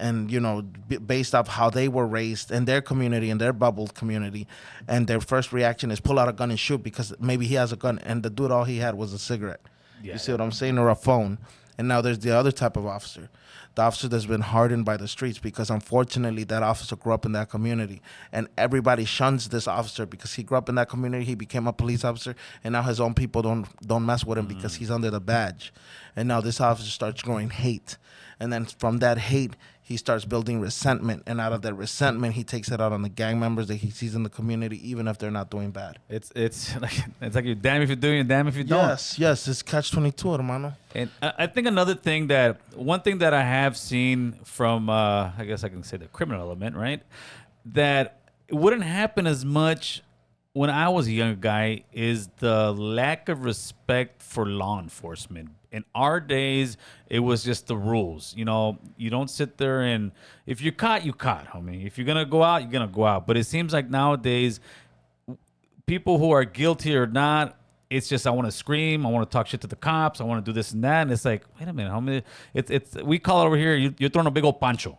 based off how they were raised in their community, in their bubbled community, and their first reaction is pull out a gun and shoot because maybe he has a gun, and the dude, all he had was a cigarette. You see what I'm saying, or a phone. And now there's the other type of officer, the officer that's been hardened by the streets, because unfortunately that officer grew up in that community, and everybody shuns this officer because he grew up in that community. He became a police officer, and now his own people don't mess with him because he's under the badge. And now this officer starts growing hate, and then from that hate he starts building resentment, and out of that resentment he takes it out on the gang members that he sees in the community, even if they're not doing bad. It's like you're damn if you do, you're damn if you don't. Yes, it's catch-22, hermano. And I think one thing that I have seen from, I guess I can say the criminal element, right? That it wouldn't happen as much when I was a younger guy, is the lack of respect for law enforcement. In our days, it was just the rules. You don't sit there and, if you're caught, you caught, homie. If you're going to go out, you're going to go out. But it seems like nowadays, people who are guilty or not, it's just, I want to scream, I want to talk shit to the cops, I want to do this and that. And it's like, wait a minute, homie. It's we call it over here, you're throwing a big old pancho.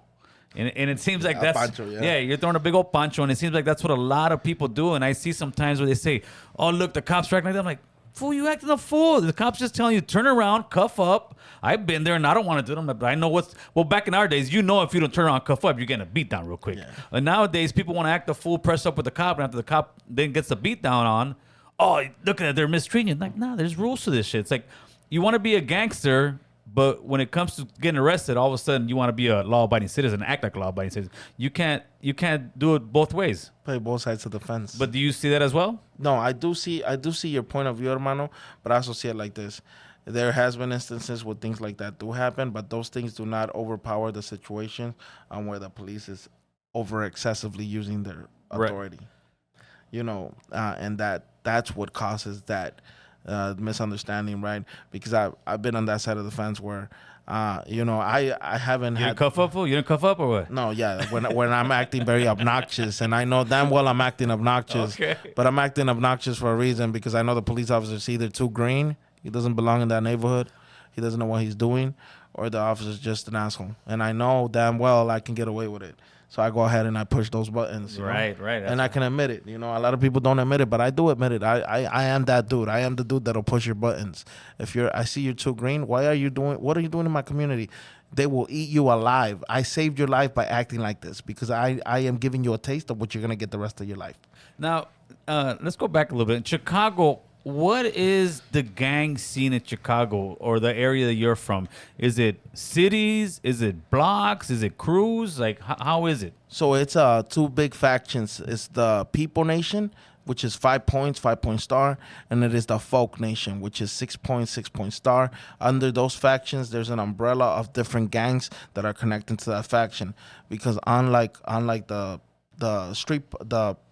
And it seems like that's pancho, you're throwing a big old pancho, and it seems like that's what a lot of people do. And I see sometimes where they say, "Oh, look, the cops are acting like that." I'm like, "Fool, you acting a fool. The cops just telling you turn around, cuff up." I've been there, and I don't want to do them, but I know back in our days, if you don't turn around, cuff up, you're getting a beat down real quick. Yeah. And nowadays, people want to act the fool, press up with the cop, and after the cop then gets the beat down on, oh, look at it, they're mistreating you. Like, nah, there's rules to this shit. It's like, you want to be a gangster, but when it comes to getting arrested, all of a sudden you want to be a law-abiding citizen, act like a law-abiding citizen. You can't do it both ways. Play both sides of the fence. But do you see that as well? No, I do see your point of view, hermano, but I also see it like this. There has been instances where things like that do happen, but those things do not overpower the situation where the police is over excessively using their authority. Right. And that's what causes that misunderstanding, right? Because I've been on that side of the fence where I haven't had cuff up. You didn't cuff up or what? No, yeah. When I'm acting very obnoxious, and I know damn well I'm acting obnoxious, but I'm acting obnoxious for a reason, because I know the police officer's either too green, he doesn't belong in that neighborhood, he doesn't know what he's doing, or the officer's just an asshole. And I know damn well I can get away with it. So I go ahead and I push those buttons. Right. And I can admit it. A lot of people don't admit it, but I do admit it. I am that dude. I am the dude that'll push your buttons. I see you're too green. What are you doing in my community? They will eat you alive. I saved your life by acting like this, because I am giving you a taste of what you're going to get the rest of your life. Now, let's go back a little bit. In Chicago, what is the gang scene in Chicago, or the area that you're from? Is it cities? Is it blocks? Is it crews? Like, how is it? So it's two big factions. It's the People Nation, which is 5 points, 5-point star, and it is the Folk Nation, which is 6 points, 6-point star. Under those factions, there's an umbrella of different gangs that are connected to that faction, because unlike the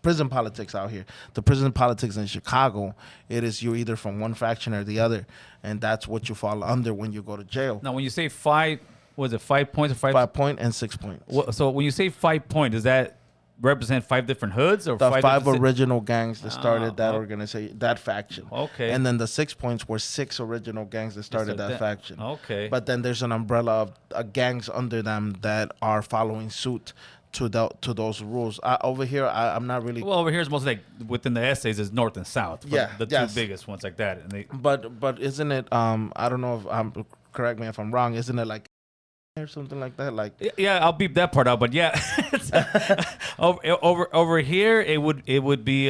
prison politics out here, the prison politics in Chicago, it is you're either from one faction or the other, and that's what you fall under when you go to jail. Now, when you say 5, was it 5 points or 5? 5 point and 6 points. So when you say 5 point, does that represent 5 different hoods or The 5 different original gangs that started that oh. organization, that faction. Okay. And then the 6 points were 6 original gangs that started that faction. Okay. But then there's an umbrella of gangs under them that are following suit to those rules. Over here, I'm not really. Well, over here is mostly like within the essays is north and south. Yeah, the yes. 2 biggest ones like that. And they, But isn't it? I don't know if correct me if I'm wrong. Isn't it like or something like that? Like yeah, I'll beep that part out. But yeah, over here it would be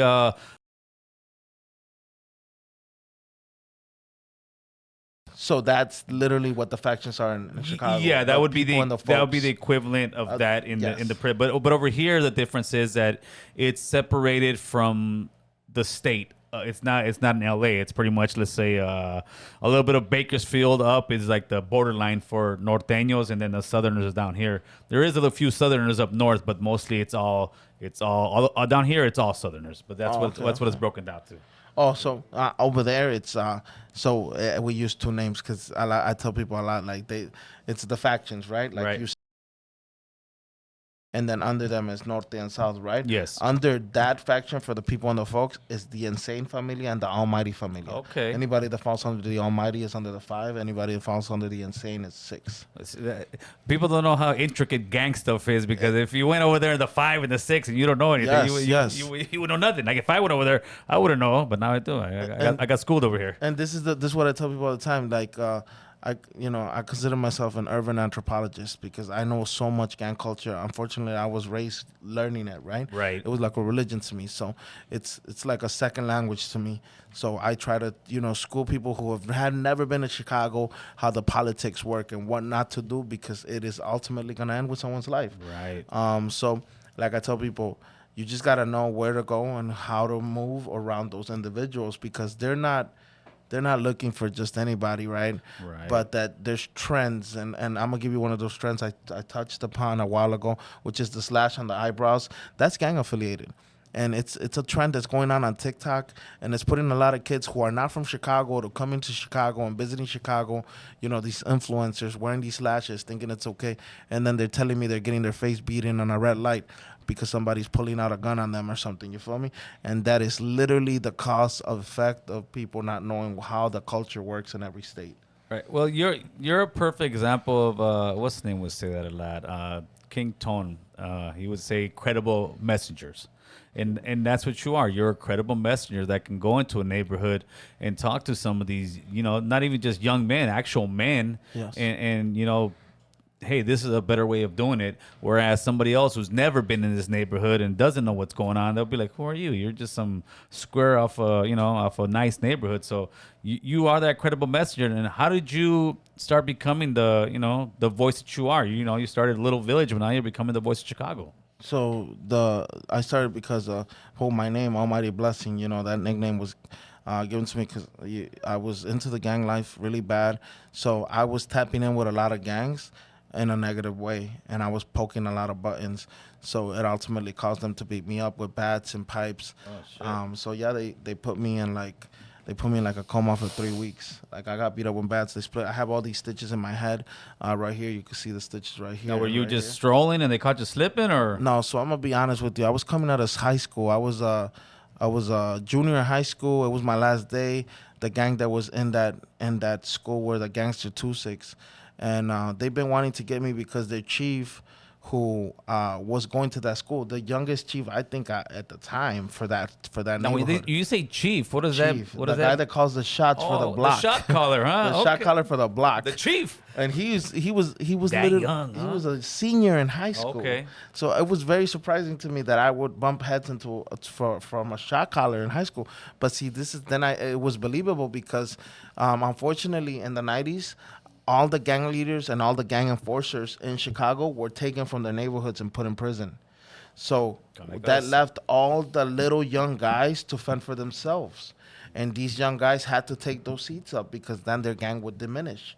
so that's literally what the factions are in Chicago. Yeah, that would be the equivalent of that in yes. the but over here the difference is that it's separated from the state. It's not in LA. It's pretty much, let's say, a little bit of Bakersfield up is like the borderline for norteños, and then the southerners is down here. There is a few southerners up north, but mostly it's all down here. It's all southerners, but that's what it's broken down to. Oh, so over there it's we use 2 names because I tell people a lot like it's the factions, right? Like right. And then under them is Norte and South, right? Yes. Under that faction for the people and the folks is the Insane family and the Almighty family. Okay. Anybody that falls under the Almighty is under the 5. Anybody that falls under the Insane is 6. People don't know how intricate gang stuff is because if you went over there in the 5 and the 6 and you don't know anything, you would know nothing. Like if I went over there, I wouldn't know, but now I do. I got schooled over here. And this is what I tell people all the time. Like I consider myself an urban anthropologist because I know so much gang culture. Unfortunately, I was raised learning it, right? Right. It was like a religion to me. So it's like a second language to me. So I try to, school people who had never been to Chicago, how the politics work and what not to do because it is ultimately going to end with someone's life. Right. So like I tell people, you just got to know where to go and how to move around those individuals because they're not looking for just anybody, right? Right. But that there's trends, and I'm gonna give you one of those trends I touched upon a while ago, which is the slash on the eyebrows. That's gang affiliated, and it's a trend that's going on TikTok, and it's putting a lot of kids who are not from Chicago to come into Chicago and visiting Chicago. These influencers wearing these slashes, thinking it's okay, and then they're telling me they're getting their face beaten on a red light because somebody's pulling out a gun on them or something, you feel me? And that is literally the cause of effect of people not knowing how the culture works in every state. Right. Well, you're a perfect example of what's his name would say that a lot. King Tone. He would say credible messengers. And that's what you are. You're a credible messenger that can go into a neighborhood and talk to some of these, not even just young men, actual men. Yes. And hey, this is a better way of doing it. Whereas somebody else who's never been in this neighborhood and doesn't know what's going on, they'll be like, who are you? You're just some square off a nice neighborhood. So you are that credible messenger. And how did you start becoming the voice that you are? You started a little village, but now you're becoming the voice of Chicago. So I started because my name, Almighty Blessing, that nickname was given to me because I was into the gang life really bad. So I was tapping in with a lot of gangs in a negative way, and I was poking a lot of buttons, so it ultimately caused them to beat me up with bats and pipes. Oh, shit. So yeah, they put me in like a coma for 3 weeks. Like I got beat up with bats. They split. I have all these stitches in my head. Right here, you can see the stitches right here. Now, were you right just here. strolling and they caught you slipping, or No? So I'm gonna be honest with you. I was coming out of high school. I was a junior in high school. It was my last day. The gang that was in that school were the Gangster 26. And they've been wanting to get me because their chief, who was going to that school, the youngest chief I think at the time for that now, neighborhood. you say chief? What is Chief, that? What the is guy that? that calls the shots for the block. The shot caller, huh? The shot caller for the block. The chief. And he was That literally young, huh? he was a senior in high school. Okay. So it was very surprising to me that I would bump heads from a shot caller in high school. But see, it was believable because unfortunately in the 90s, all the gang leaders and all the gang enforcers in Chicago were taken from their neighborhoods and put in prison. So that left all the little young guys to fend for themselves. And these young guys had to take those seats up because then their gang would diminish.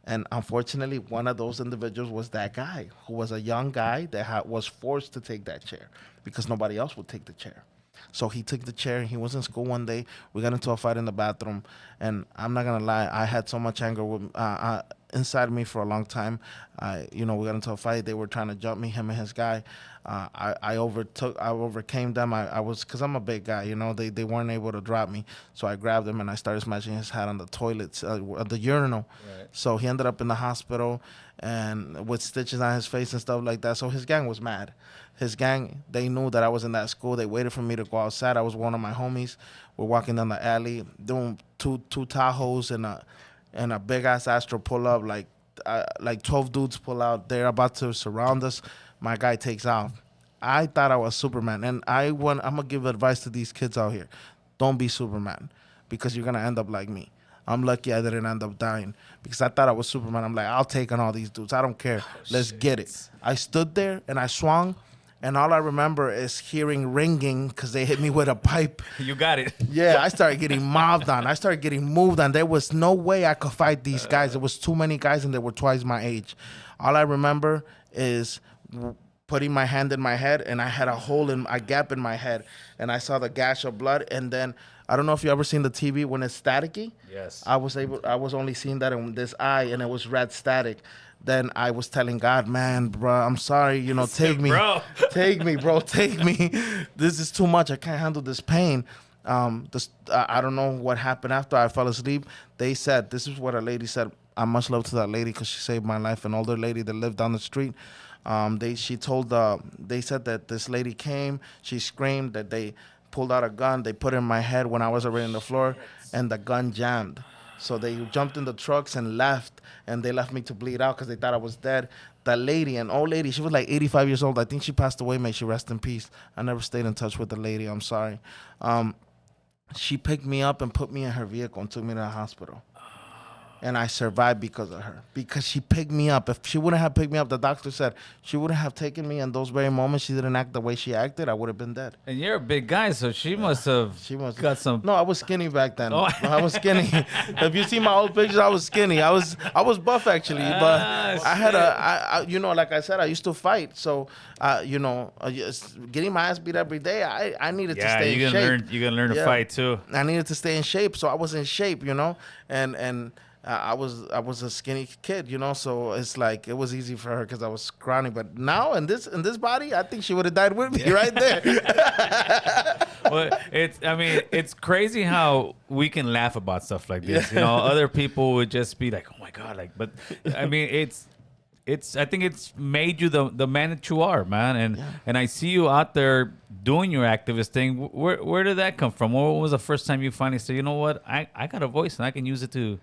And unfortunately, one of those individuals was that guy, who was a young guy that was forced to take that chair because nobody else would take the chair. So he took the chair and he was in school one day. We got into a fight in the bathroom. And I'm not going to lie, I had so much anger inside me for a long time. We got into a fight. They were trying to jump me, him and his guy. I overcame them. Because I'm a big guy, they weren't able to drop me. So I grabbed him and I started smashing his head on the toilets, the urinal. Right. So he ended up in the hospital and with stitches on his face and stuff like that. So his gang was mad. His gang, they knew that I was in that school. They waited for me to go outside. I was one of my homies. We're walking down the alley, doing two Tahoes and a big ass Astro pull up, like 12 dudes pull out. They're about to surround us. My guy takes off. I thought I was Superman, and I'm gonna give advice to these kids out here: don't be Superman, because you're gonna end up like me. I'm lucky I didn't end up dying because I thought I was Superman. I'm like, I'll take on all these dudes. I don't care. Let's get it. I stood there and I swung. And all I remember is hearing ringing because they hit me with a pipe. You got it. Yeah, I started getting mobbed on. I started getting moved on. There was no way I could fight these guys. There was too many guys, and they were twice my age. All I remember is putting my hand in my head, and I had a gap in my head, and I saw the gash of blood. And then I don't know if you ever seen the TV when it's staticky. Yes. I was only seeing that in this eye, and it was red static. Then I was telling God, man, bro, I'm sorry, take me. Bro. Take me, bro, take me. This is too much. I can't handle this pain. I don't know what happened after I fell asleep. They said, this is what a lady said. I much love to that lady because she saved my life, an older lady that lived down the street. They said that this lady came, she screamed, that they pulled out a gun, they put it in my head when I was already on the floor, and the gun jammed. So they jumped in the trucks and left, and they left me to bleed out because they thought I was dead. That lady, an old lady, she was like 85 years old. I think she passed away. May she rest in peace. I never stayed in touch with the lady. I'm sorry. She picked me up and put me in her vehicle and took me to the hospital. And I survived because of her. Because she picked me up. If she wouldn't have picked me up, the doctor said she wouldn't have taken me in those very moments. She didn't act the way she acted. I would have been dead. And you're a big guy, so she must have got some. No, I was skinny back then. Oh. I was skinny. If you see my old pictures, I was skinny. I was buff actually, but I had like I said, I used to fight. So, getting my ass beat every day, I needed to stay in shape. You're gonna learn to fight too. I needed to stay in shape, so I was in shape, and. I was a skinny kid, so it's like it was easy for her because I was scrawny. But now in this body, I think she would have died with me right there. Well, it's crazy how we can laugh about stuff like this. Other people would just be like, "Oh my god!" But I mean, I think it's made you the man that you are, man. And I see you out there doing your activist thing. Where did that come from? What was the first time you finally said, you know what, I got a voice and I can use it to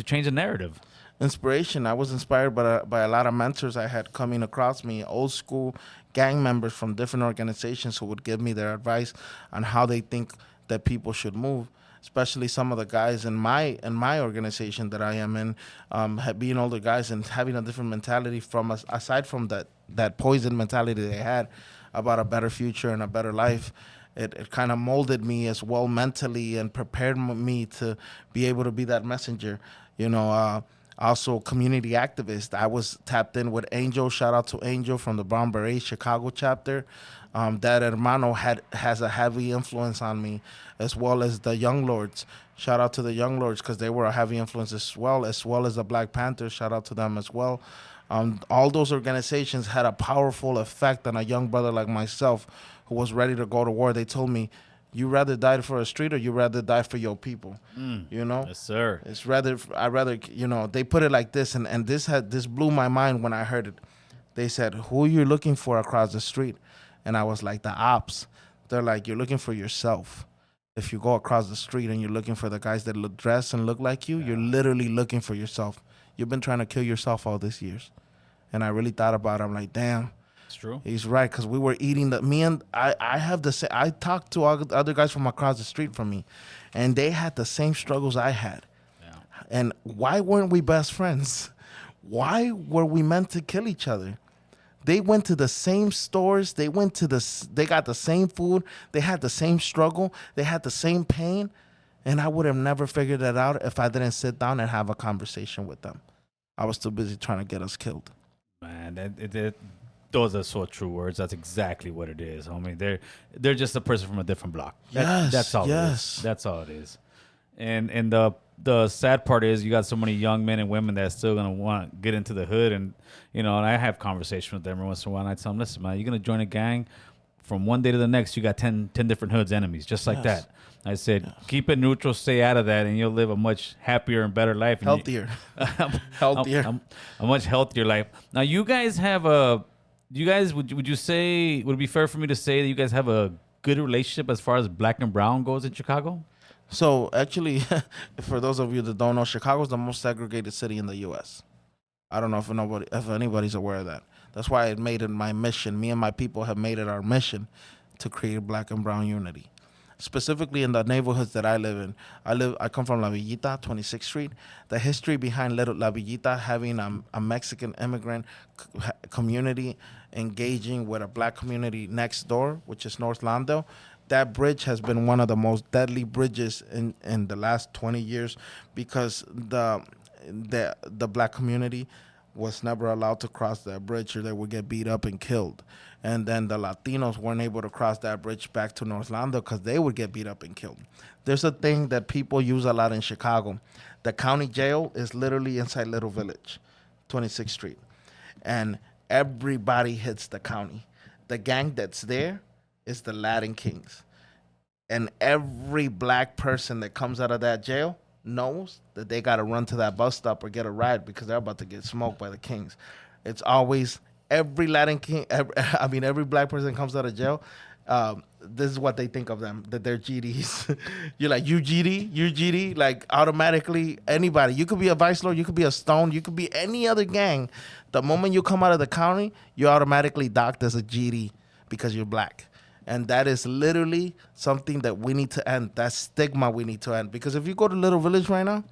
change the narrative? Inspiration. I was inspired by a lot of mentors I had coming across me, old school gang members from different organizations who would give me their advice on how they think that people should move. Especially some of the guys in my organization that I am in, being older guys and having a different mentality aside from that poison mentality they had about a better future and a better life. It kind of molded me as well mentally and prepared me to be able to be that messenger. Also community activist. I was tapped in with Angel. Shout out to Angel from the Brown Beret Chicago chapter. That hermano has a heavy influence on me, as well as the Young Lords. Shout out to the Young Lords because they were a heavy influence as well as the Black Panthers. Shout out to them as well. All those organizations had a powerful effect on a young brother like myself who was ready to go to war. They told me, you rather die for a street or you rather die for your people, Yes, sir. I'd rather, they put it like this, and this blew my mind when I heard it. They said, who are you looking for across the street? And I was like, the ops. They're like, you're looking for yourself. If you go across the street and you're looking for the guys that dress and look like you, you're literally looking for yourself. You've been trying to kill yourself all these years. And I really thought about it. I'm like, damn. It's true. He's right, because we were eating I have the same. I talked to other guys from across the street from me, and they had the same struggles I had. Yeah. And why weren't we best friends? Why were we meant to kill each other? They went to the same stores. They got the same food. They had the same struggle. They had the same pain. And I would have never figured that out if I didn't sit down and have a conversation with them. I was too busy trying to get us killed. Man, those are so true words. That's exactly what it is, homie. They're just a person from a different block. That's all it is. That's all it is. And the sad part is you got so many young men and women that are still gonna want to get into the hood, and and I have conversation with them every once in a while. And I tell them, listen, man, you're gonna join a gang. From one day to the next, you got 10 different hoods enemies, just like that. I said, keep it neutral, stay out of that, and you'll live a much happier and better life. Healthier. Healthier. A much healthier life. Now, you guys have would you say, would it be fair for me to say that you guys have a good relationship as far as black and brown goes in Chicago? So actually, for those of you that don't know, Chicago is the most segregated city in the U.S. I don't know if anybody's aware of that. That's why I made it my mission. Me and my people have made it our mission to create black and brown unity. Specifically in the neighborhoods that I live in. I come from La Villita, 26th Street. The history behind Little La Villita having a Mexican immigrant community engaging with a black community next door, which is North Lawndale. That bridge has been one of the most deadly bridges in the last 20 years because the black community was never allowed to cross that bridge or they would get beat up and killed. And then the Latinos weren't able to cross that bridge back to North Lawndale because they would get beat up and killed. There's a thing that people use a lot in Chicago. The county jail is literally inside Little Village, 26th Street. And everybody hits the county. The gang that's there is the Latin Kings. And every black person that comes out of that jail knows that they got to run to that bus stop or get a ride because they're about to get smoked by the Kings. It's always every Latin King, every black person that comes out of jail, this is what they think of them, that they're GDs. You're like, you GD, like automatically anybody. You could be a Vice Lord, you could be a Stone, you could be any other gang. The moment you come out of the county, you're automatically docked as a GD because you're black. And that is literally something that we need to end. That stigma we need to end. Because if you go to Little Village right now,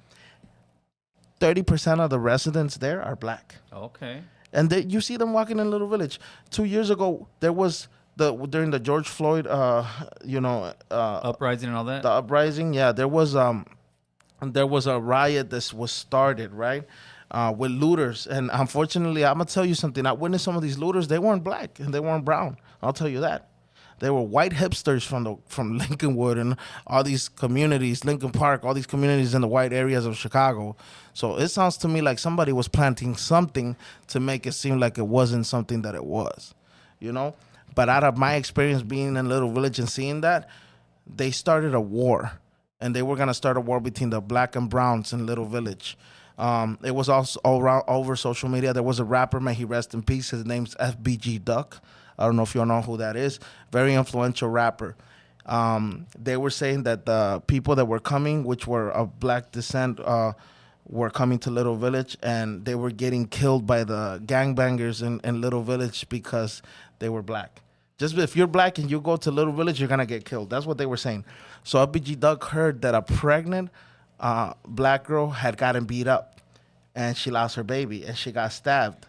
30% of the residents there are black. Okay. And you see them walking in Little Village. 2 years ago, there was during the George Floyd, uprising and all that. The uprising, yeah, there was a riot that was started, right, with looters. And unfortunately, I'm gonna tell you something. I witnessed some of these looters. They weren't black and they weren't brown. I'll tell you that. They were white hipsters from Lincolnwood and all these communities, Lincoln Park, all these communities in the white areas of Chicago. So it sounds to me like somebody was planting something to make it seem like it wasn't something that it was, But out of my experience being in Little Village and seeing that, they started a war. And they were going to start a war between the black and browns in Little Village. It was also all around over social media. There was a rapper, may he rest in peace. His name's FBG Duck. I don't know if you all know who that is. Very influential rapper. They were saying that the people that were coming, which were of black descent, were coming to Little Village, and they were getting killed by the gangbangers in Little Village because they were black. Just if you're black and you go to Little Village, you're going to get killed. That's what they were saying. So FBG Duck heard that a pregnant black girl had gotten beat up, and she lost her baby, and she got stabbed.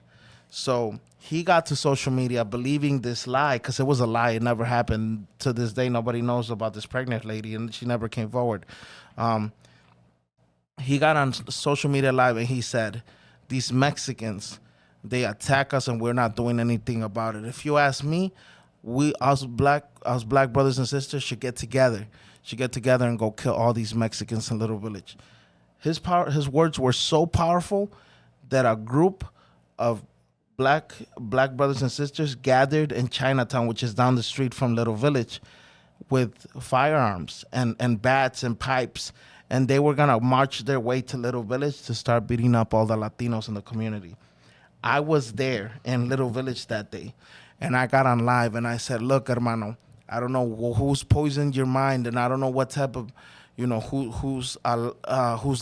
So he got to social media believing this lie, because it was a lie. It never happened. To this day, nobody knows about this pregnant lady, and she never came forward. He got on social media live, and he said, these Mexicans, they attack us, and we're not doing anything about it. If you ask me, us black brothers and sisters should get together. And go kill all these Mexicans in Little Village. His words were so powerful that a group of black brothers and sisters gathered in Chinatown, which is down the street from Little Village, with firearms and bats and pipes, and they were gonna march their way to Little Village to start beating up all the Latinos in the community. I was there in Little Village that day, and I got on live and I said, look, hermano, I don't know who's poisoned your mind, and I don't know what type of, who's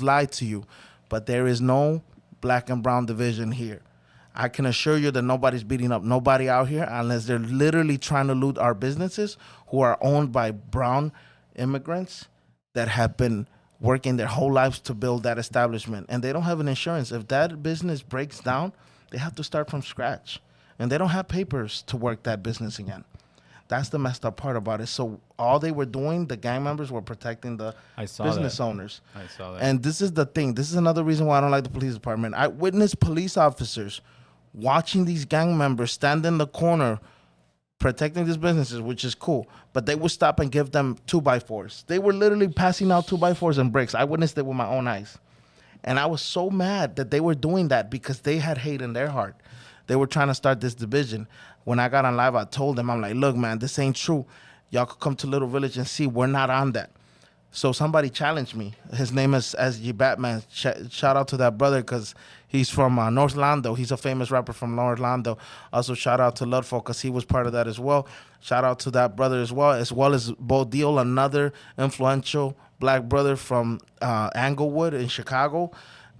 lied to you, but there is no black and brown division here. I can assure you that nobody's beating up nobody out here unless they're literally trying to loot our businesses who are owned by brown immigrants that have been working their whole lives to build that establishment. And they don't have an insurance. If that business breaks down, they have to start from scratch. And they don't have papers to work that business again. That's the messed up part about it. So all they were doing, the gang members were protecting the business owners. I saw that. And this is the thing. This is another reason why I don't like the police department. I witnessed police officers watching these gang members stand in the corner protecting these businesses, which is cool, but they would stop and give them 2x4s. They were literally passing out 2x4s and bricks. I witnessed it with my own eyes. And I was so mad that they were doing that because they had hate in their heart. They were trying to start this division. When I got on live, I told them, I'm like, look, man, this ain't true. Y'all could come to Little Village and see we're not on that. So somebody challenged me. His name is SG Batman. Shout out to that brother because he's from North Lando. He's a famous rapper from North Lando. Also, shout out to Ludfo because he was part of that as well. Shout out to that brother as well as Bo Deal, another influential black brother from Englewood in Chicago.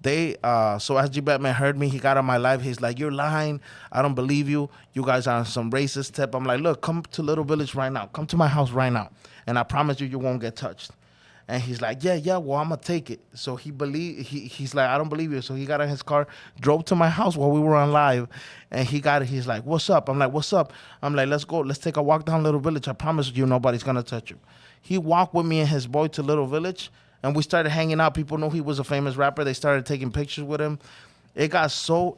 So SG Batman heard me. He got on my live. He's like, you're lying. I don't believe you. You guys are on some racist tip. I'm like, look, come to Little Village right now. Come to my house right now. And I promise you won't get touched. And he's like, yeah, well, I'm going to take it. So he's like, I don't believe you. So he got in his car, drove to my house while we were on live. And he got it. He's like, what's up? I'm like, what's up? I'm like, let's go. Let's take a walk down Little Village. I promise you nobody's going to touch you. He walked with me and his boy to Little Village. And we started hanging out. People knew he was a famous rapper. They started taking pictures with him. It got so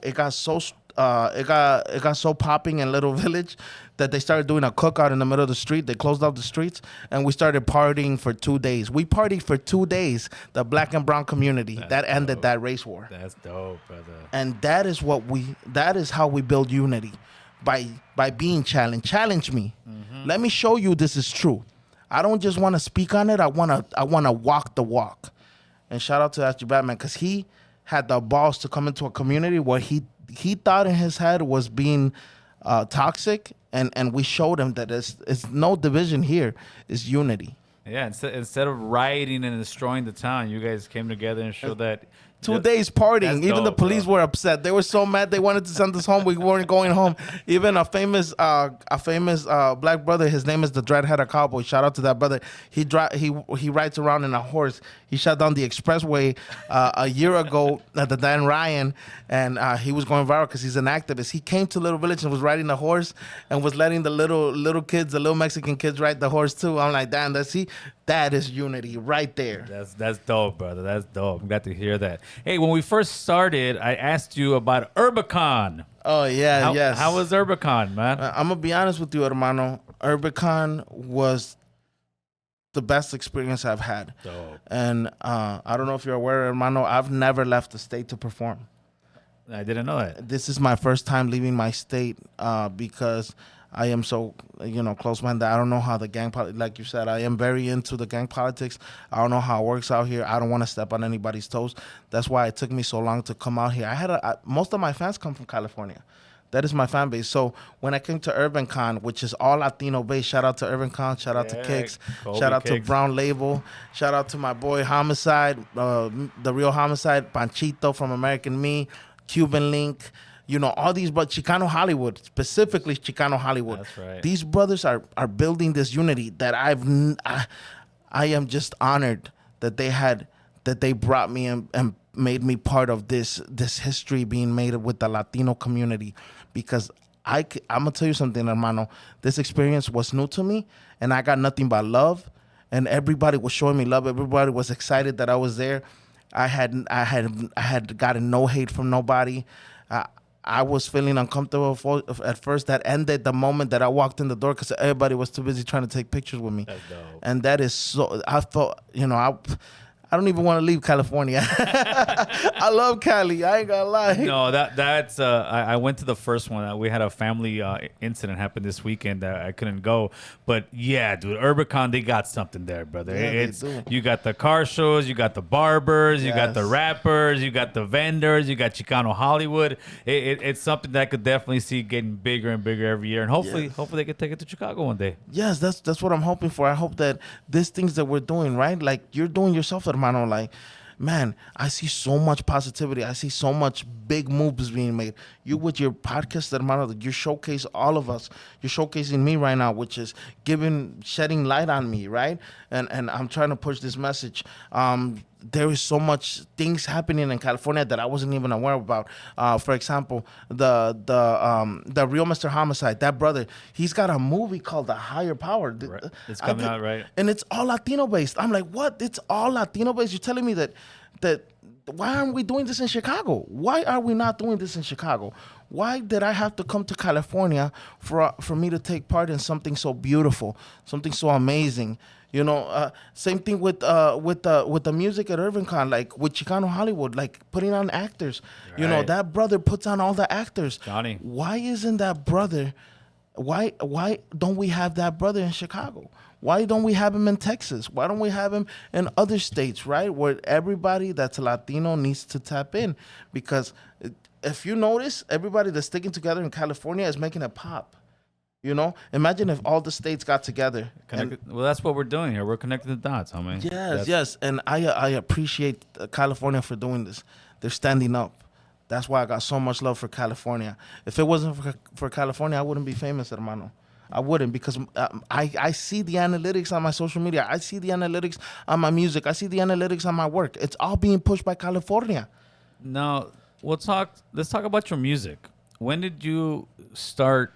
popping in Little Village that they started doing a cookout in the middle of the street. They closed off the streets and we started partying for 2 days. We partied for 2 days, the black and brown community. That ended that race war. That's dope, brother. And that is how we build unity, by being challenged. Challenge me. Mm-hmm. Let me show you this is true. I don't just want to speak on it. I want to walk the walk. And shout out to Ashley Batman because he had the balls to come into a community where he thought in his head was being toxic, and we showed him that it's no division here, it's unity. Yeah, instead of rioting and destroying the town, you guys came together and showed that. 2 days partying. Even the police bro. were upset. They were so mad they wanted to send us home. We weren't going home. Even a famous black brother, his name is the Dreadheaded Cowboy. Shout out to that brother. He rides around in a horse. He shut down the expressway a year ago at the Dan Ryan, and he was going viral because he's an activist. He came to Little Village and was riding the horse and was letting the little kids, the little Mexican kids, ride the horse too. I'm like, damn, that is unity right there. That's dope, brother. That's dope. I'm glad to hear that. Hey, when we first started, I asked you about Urbicon. Oh, yeah, yes. How was Urbicon, man? I'm going to be honest with you, hermano. Urbicon was the best experience I've had. Dope. And I don't know if you're aware, hermano, I've never left the state to perform. I didn't know that. This is my first time leaving my state because I am so, close-minded. I don't know how the gang politics, like you said, I am very into the gang politics. I don't know how it works out here. I don't want to step on anybody's toes. That's why it took me so long to come out here. Most of my fans come from California. That is my fan base. So when I came to UrbanCon, which is all Latino based, shout out to UrbanCon, shout out to Kicks, shout out to Brown Label, shout out to my boy Homicide, the real Homicide, Panchito from American Me, Cuban Link. All these, but Chicano Hollywood, specifically Chicano Hollywood. That's right. These brothers are building this unity that I am just honored that they brought me and made me part of this history being made with the Latino community, because I'm gonna tell you something, hermano. This experience was new to me, and I got nothing but love, and everybody was showing me love. Everybody was excited that I was there. I had gotten no hate from nobody. I was feeling uncomfortable at first. That ended the moment that I walked in the door because everybody was too busy trying to take pictures with me. That's dope. And that is so, I felt, I don't even want to leave California. I love Cali. I ain't gonna lie. No, that's. I went to the first one. We had a family incident happen this weekend that I couldn't go. But yeah, dude, Urbicon, they got something there, brother. Yeah, It's you got the car shows, you got the barbers, you got the rappers, you got the vendors, you got Chicano Hollywood. It's something that I could definitely see getting bigger and bigger every year, and hopefully they can take it to Chicago one day. Yes, that's what I'm hoping for. I hope that these things that we're doing, right, like you're doing yourself, hermano, like, man, I see so much positivity. I see so much big moves being made. You with your podcast, hermano, you showcase all of us. You're showcasing me right now, which is shedding light on me, right? And I'm trying to push this message. There is so much things happening in California that I wasn't even aware about. For example, the real Mr. Homicide, that brother, he's got a movie called The Higher Power. Right. It's coming out, right? And it's all Latino based. I'm like, what? It's all Latino based? You're telling me that why aren't we doing this in Chicago? Why are we not doing this in Chicago? Why did I have to come to California for me to take part in something so beautiful, something so amazing? You know, same thing with the music at IrvinCon, like with Chicano Hollywood, like putting on actors. You know, Right. that brother puts on all the actors. Johnny. Why isn't that brother? Why don't we have that brother in Chicago? Why don't we have him in Texas? Why don't we have him in other states, right? Where everybody that's Latino needs to tap in. Because if you notice, everybody that's sticking together in California is making it pop. You know, imagine if all the states got together. Well, that's what we're doing here. We're connecting the dots, homie. Yes, and I appreciate California for doing this. They're standing up. That's why I got so much love for California. If it wasn't for California, I wouldn't be famous, hermano. I wouldn't, because I see the analytics on my social media. I see the analytics on my music. I see the analytics on my work. It's all being pushed by California. Now, let's talk about your music. When did you start,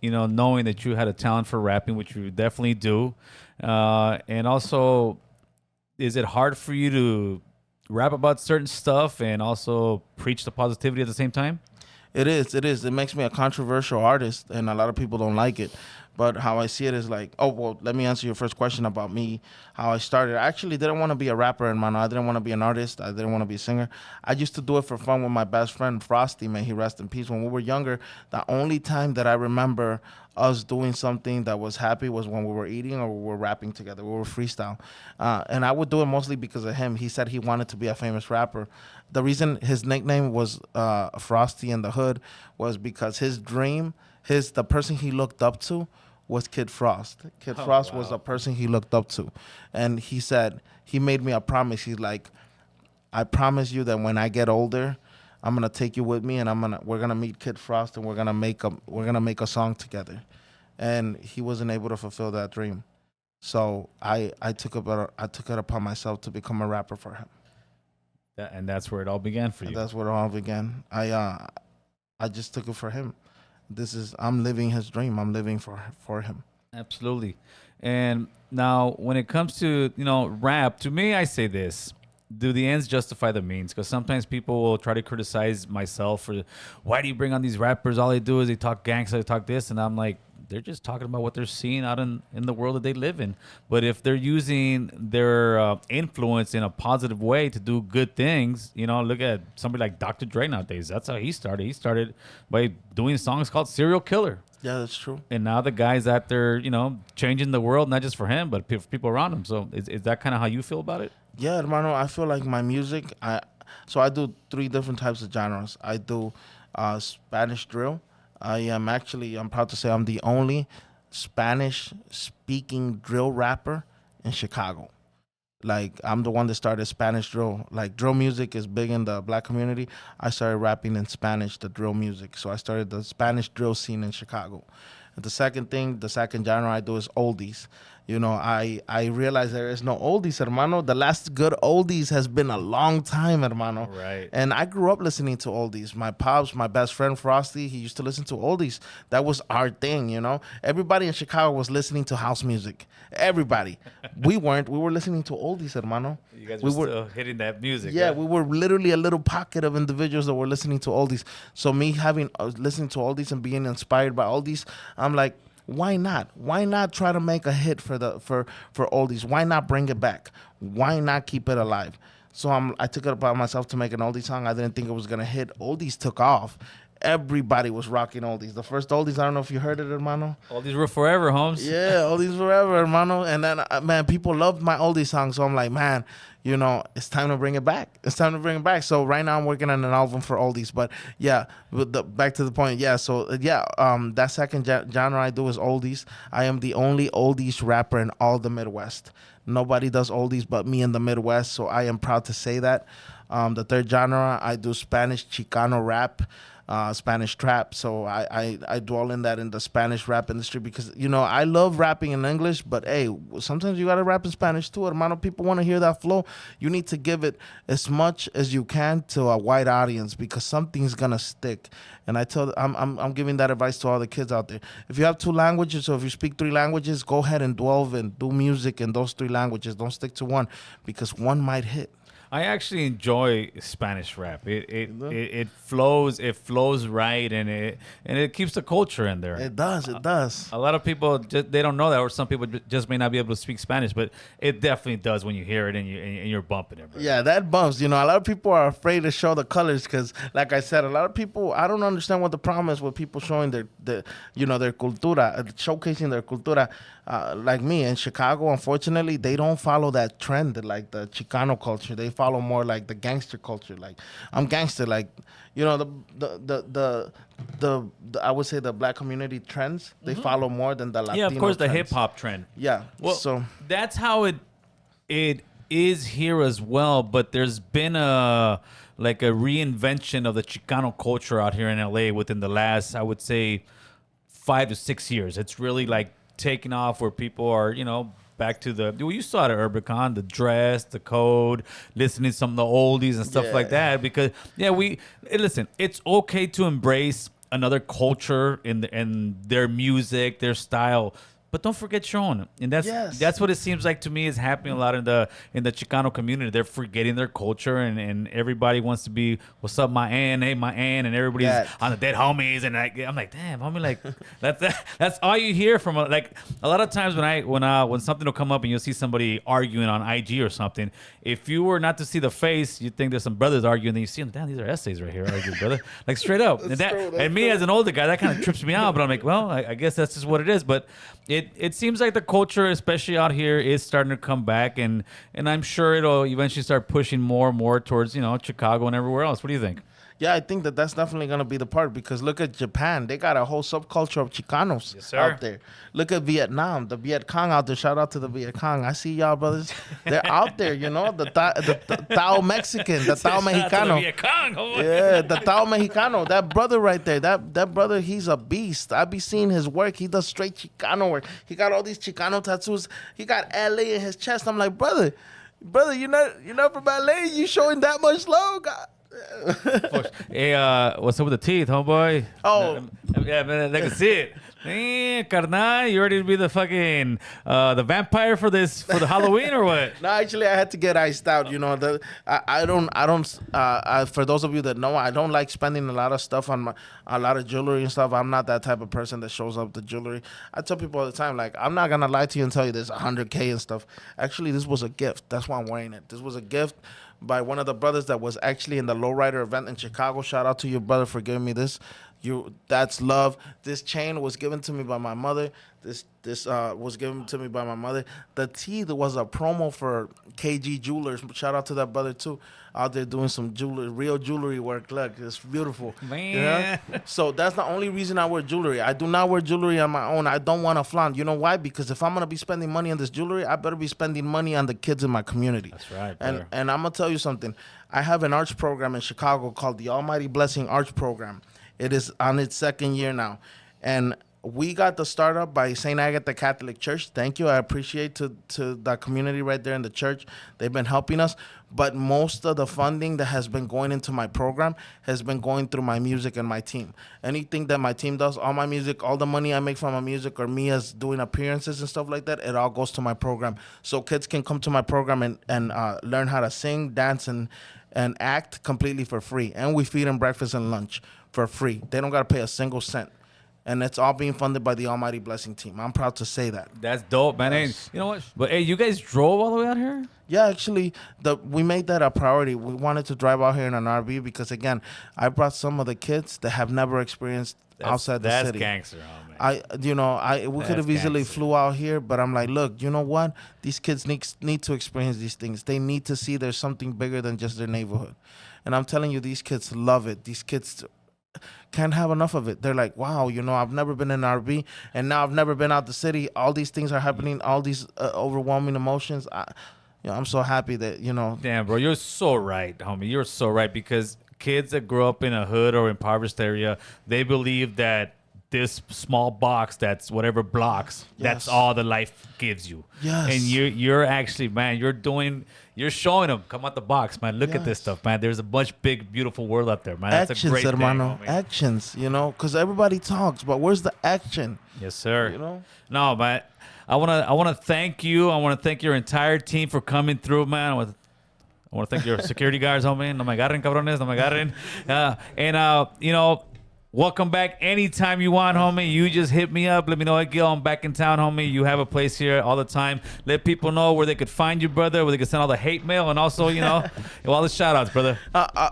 knowing that you had a talent for rapping, which you definitely do? And also, is it hard for you to rap about certain stuff and also preach the positivity at the same time? It is. It makes me a controversial artist, and a lot of people don't like it. But how I see it is like, oh, well, let me answer your first question about me, how I started. I actually didn't want to be a rapper, hermano. I didn't want to be an artist. I didn't want to be a singer. I used to do it for fun with my best friend, Frosty, may he rest in peace. When we were younger, the only time that I remember us doing something that was happy was when we were eating or we were rapping together. We were freestyle. And I would do it mostly because of him. He said he wanted to be a famous rapper. The reason his nickname was Frosty in the Hood was because his dream, the person he looked up to was Kid Frost. Kid Frost was the person he looked up to. And he said, he made me a promise. He's like, I promise you that when I get older, I'm gonna take you with me, and we're gonna meet Kid Frost, and we're gonna make a song together. And he wasn't able to fulfill that dream. So I took it upon myself to become a rapper for him. And that's where it all began for you. And that's where it all began. I just took it for him. I'm living his dream. I'm living for him. Absolutely. And now when it comes to, rap, to me, I say this: do the ends justify the means? Because sometimes people will try to criticize myself for, why do you bring on these rappers? All they do is they talk gangsta, they talk this. And I'm like, they're just talking about what they're seeing out in the world that they live in. But if they're using their influence in a positive way to do good things, look at somebody like Dr. Dre nowadays. That's how he started. He started by doing songs called Serial Killer. Yeah, that's true. And now the guy's out there, changing the world, not just for him, but for people around him. So is that kind of how you feel about it? Yeah, hermano, I feel like my music, I do 3 different types of genres. I do Spanish drill. I'm proud to say I'm the only Spanish-speaking drill rapper in Chicago. Like, I'm the one that started Spanish drill. Like, drill music is big in the black community. I started rapping in Spanish, the drill music. So I started the Spanish drill scene in Chicago. And the second genre I do is oldies. I realize there is no oldies, hermano. The last good oldies has been a long time, hermano. Right. And I grew up listening to oldies. My pops, my best friend Frosty, he used to listen to oldies. That was our thing, Everybody in Chicago was listening to house music. Everybody. We weren't. We were listening to oldies, hermano. You guys were still hitting that music. Yeah, right? we were literally a little pocket of individuals that were listening to oldies. So me listening to oldies and being inspired by oldies, I'm like, why not? Why not try to make a hit for oldies? Why not bring it back? Why not keep it alive? So I took it upon myself to make an oldie song. I didn't think it was gonna hit. Oldies took off. Everybody was rocking oldies. The first oldies, I don't know if you heard it, hermano. Oldies were forever, Holmes. Yeah, oldies forever, hermano. And then, man, people loved my oldie song. So I'm like, man, it's time to bring it back. It's time to bring it back. So right now I'm working on an album for oldies. But yeah, back to the point. Yeah, so yeah, that second genre I do is oldies. I am the only oldies rapper in all the Midwest. Nobody does oldies but me in the Midwest. So I am proud to say that. The third genre, I do Spanish Chicano rap. Spanish trap. So I dwell in that in the Spanish rap industry because, I love rapping in English, but hey, sometimes you got to rap in Spanish too. Hermano, people want to hear that flow. You need to give it as much as you can to a wide audience because something's going to stick. And I'm giving that advice to all the kids out there. If you have 2 languages or if you speak 3 languages, go ahead and delve and do music in those 3 languages. Don't stick to one because one might hit. I actually enjoy Spanish rap. It flows right, and it keeps the culture in there. It does. It does. A lot of people they don't know that, or some people just may not be able to speak Spanish, but it definitely does when you hear it and you're bumping it. Bro. Yeah, that bumps. You know, a lot of people are afraid to show the colors because, like I said, a lot of people. I don't understand what the problem is with people showing their cultura, showcasing their cultura. Like me in Chicago, unfortunately, they don't follow that trend like the Chicano culture. They follow more like the gangster culture. Like I'm gangster. Like the I would say the black community trends. They follow more than the Latino. Yeah, of course, the trends. hip hop trend. Yeah. Well, so that's how it is here as well. But there's been a reinvention of the Chicano culture out here in LA within the last, I would say, 5 to 6 years. It's really like taking off where people are, back to you saw it at Urbicon, the dress, the code, listening to some of the oldies and stuff like that. Because listen, it's okay to embrace another culture in their music, their style. But don't forget your own, and that's what it seems like to me is happening a lot in the Chicano community. They're forgetting their culture, and everybody wants to be what's up, my aunt, hey, my aunt, and everybody's on the dead homies, and I'm like, damn, homie, like that's all you hear from like a lot of times when something will come up and you'll see somebody arguing on IG or something. If you were not to see the face, you'd think there's some brothers arguing. Then you see them, damn, these are essays right here, arguing, brother, like straight up. And me as an older guy, that kind of trips me out. But I'm like, well, I guess that's just what it is. But it seems like the culture, especially out here, is starting to come back, and I'm sure it'll eventually start pushing more and more towards Chicago and everywhere else. What do you think? Yeah, I think that's definitely going to be the part because look at Japan. They got a whole subculture of Chicanos out there. Look at Vietnam, the Viet Cong out there. Shout out to the Viet Cong. I see y'all, brothers. They're out there, the Tao Mexican, the Tao Mexicano. Viet Cong, yeah, the Tao Mexicano. That brother right there, that brother, he's a beast. I be seeing his work. He does straight Chicano work. He got all these Chicano tattoos. He got LA in his chest. I'm like, brother, you're not from LA. You showing that much love? God. Hey, what's up with the teeth, homeboy? Oh, yeah, man, they can see it. Hey, carnal, you ready to be the fucking the vampire for the Halloween or what? No, actually, I had to get iced out. I don't. For those of you that know, I don't like spending a lot of stuff on a lot of jewelry and stuff. I'm not that type of person that shows up the jewelry. I tell people all the time, like, I'm not gonna lie to you and tell you there's 100K and stuff. Actually, this was a gift. That's why I'm wearing it. This was a gift by one of the brothers that was actually in the lowrider event in Chicago. Shout out to your brother for giving me this. That's love. This chain was given to me by my mother. This was given to me by my mother. The teeth was a promo for KG Jewelers. Shout out to that brother too. Out there doing some real jewelry work. Look, it's beautiful. Man. So that's the only reason I wear jewelry. I do not wear jewelry on my own. I don't want to flaunt. You know why? Because if I'm gonna be spending money on this jewelry, I better be spending money on the kids in my community. That's right. And I'm gonna tell you something. I have an arts program in Chicago called the Almighty Blessing Arts Program. It is on its second year now. And we got the startup by St. Agatha Catholic Church. Thank you. I appreciate to the community right there in the church. They've been helping us. But most of the funding that has been going into my program has been going through my music and my team. Anything that my team does, all my music, all the money I make from my music or me as doing appearances and stuff like that, it all goes to my program. So kids can come to my program and learn how to sing, dance, and act completely for free. And we feed them breakfast and lunch for free. They don't got to pay a single cent. And it's all being funded by the Almighty Blessing team. I'm proud to say that. That's dope, man. Yes. You know what? But hey, you guys drove all the way out here? Yeah, actually, we made that a priority. We wanted to drive out here in an RV because, again, I brought some of the kids that have never experienced outside the city. That's gangster, homie. We could have easily flew out here, but I'm like, look, you know what? These kids need to experience these things. They need to see there's something bigger than just their neighborhood. And I'm telling you, these kids love it. These kids can't have enough of it. They're like, wow, I've never been in an RV, and now I've never been out the city. All these things are happening, all these overwhelming emotions. I'm so happy that, Damn, bro, you're so right, homie. You're so right, because kids that grow up in a hood or impoverished area, they believe that this small box, that's whatever blocks, that's all the life gives you. Yes. And you're actually, man, you're showing them, come out the box, man. Look at this stuff, man. There's a much big, beautiful world out there, man. That's actions, a great hermano. thing, actions, because everybody talks, but where's the action? Yes, sir. No, man. I wanna thank you. I want to thank your entire team for coming through, man. I want to thank your security guards, homie. No me agarren, cabrones. No me agarren. And welcome back anytime you want, homie. You just hit me up. Let me know, hey, Gil, I'm back in town, homie. You have a place here all the time. Let people know where they could find you, brother, where they could send all the hate mail, and also, all the shout-outs, brother.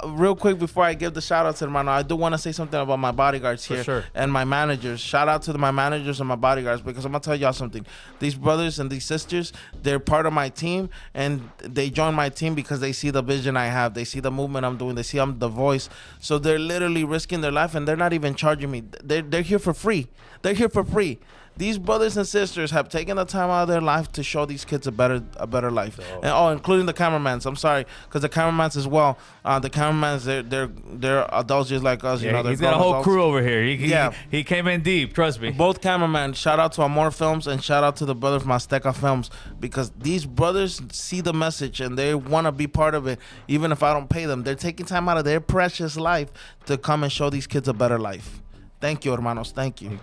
Real quick before I give the shout-outs, hermano, I do want to say something about my bodyguards here. sure. And my managers. Shout out to my managers and my bodyguards, because I'm going to tell y'all something. These brothers and these sisters, they're part of my team, and they join my team because they see the vision I have. They see the movement I'm doing. They see I'm the voice. So they're literally risking their life, and they're not even charging me. They're here for free. They're here for free. These brothers and sisters have taken the time out of their life to show these kids a better life. And including the cameramans. I'm sorry, because the cameramans as well. The cameramans, they're adults just like us. Yeah, they're he's got a whole adults. crew over here. He came in deep. Trust me. Both cameramen. Shout out to Amor Films and shout out to the brother from Azteca Films, because these brothers see the message and they want to be part of it, even if I don't pay them. They're taking time out of their precious life to come and show these kids a better life. Thank you, hermanos. Thank you.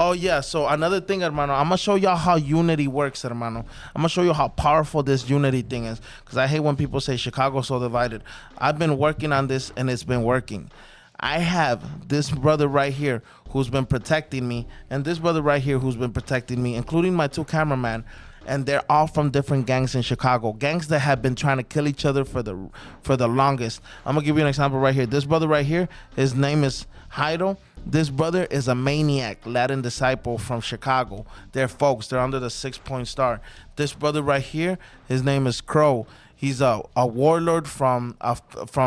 Oh, yeah. So another thing, hermano, I'm going to show y'all how unity works, hermano. I'm going to show you how powerful this unity thing is, because I hate when people say Chicago's so divided. I've been working on this, and it's been working. I have this brother right here who's been protecting me, and this brother right here who's been protecting me, including my two cameramen. And they're all from different gangs in Chicago. Gangs that have been trying to kill each other for the longest. I'm going to give you an example right here. This brother right here, his name is Jairo. This brother is a maniac, Latin disciple from Chicago. They're folks. They're under the 6-point star. This brother right here, his name is Crow. He's a warlord from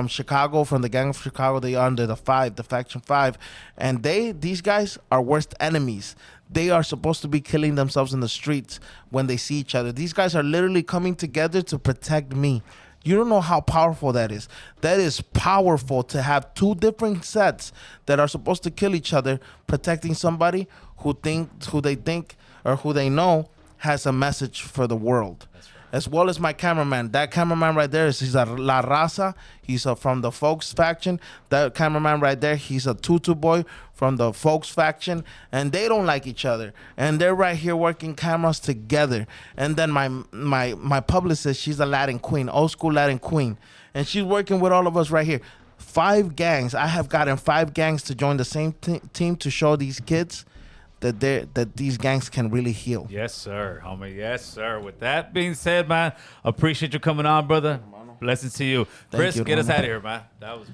Chicago, from the gang of Chicago. They are under the faction 5. And these guys are worst enemies. They are supposed to be killing themselves in the streets when they see each other. These guys are literally coming together to protect me. You don't know how powerful that is. That is powerful to have two different sets that are supposed to kill each other, protecting somebody who they know has a message for the world. As well as my cameraman. That cameraman right there he's a La Raza. He's from the Folks faction. That cameraman right there, he's a Tutu boy from the Folks faction. And they don't like each other. And they're right here working cameras together. And then my publicist, she's a Latin queen, old school Latin queen. And she's working with all of us right here. 5 gangs. I have gotten 5 gangs to join the same team to show these kids that these gangs can really heal. Yes, sir, homie. Yes, sir. With that being said, man, appreciate you coming on, brother. Blessings to you. Chris, get us out of here, man. That was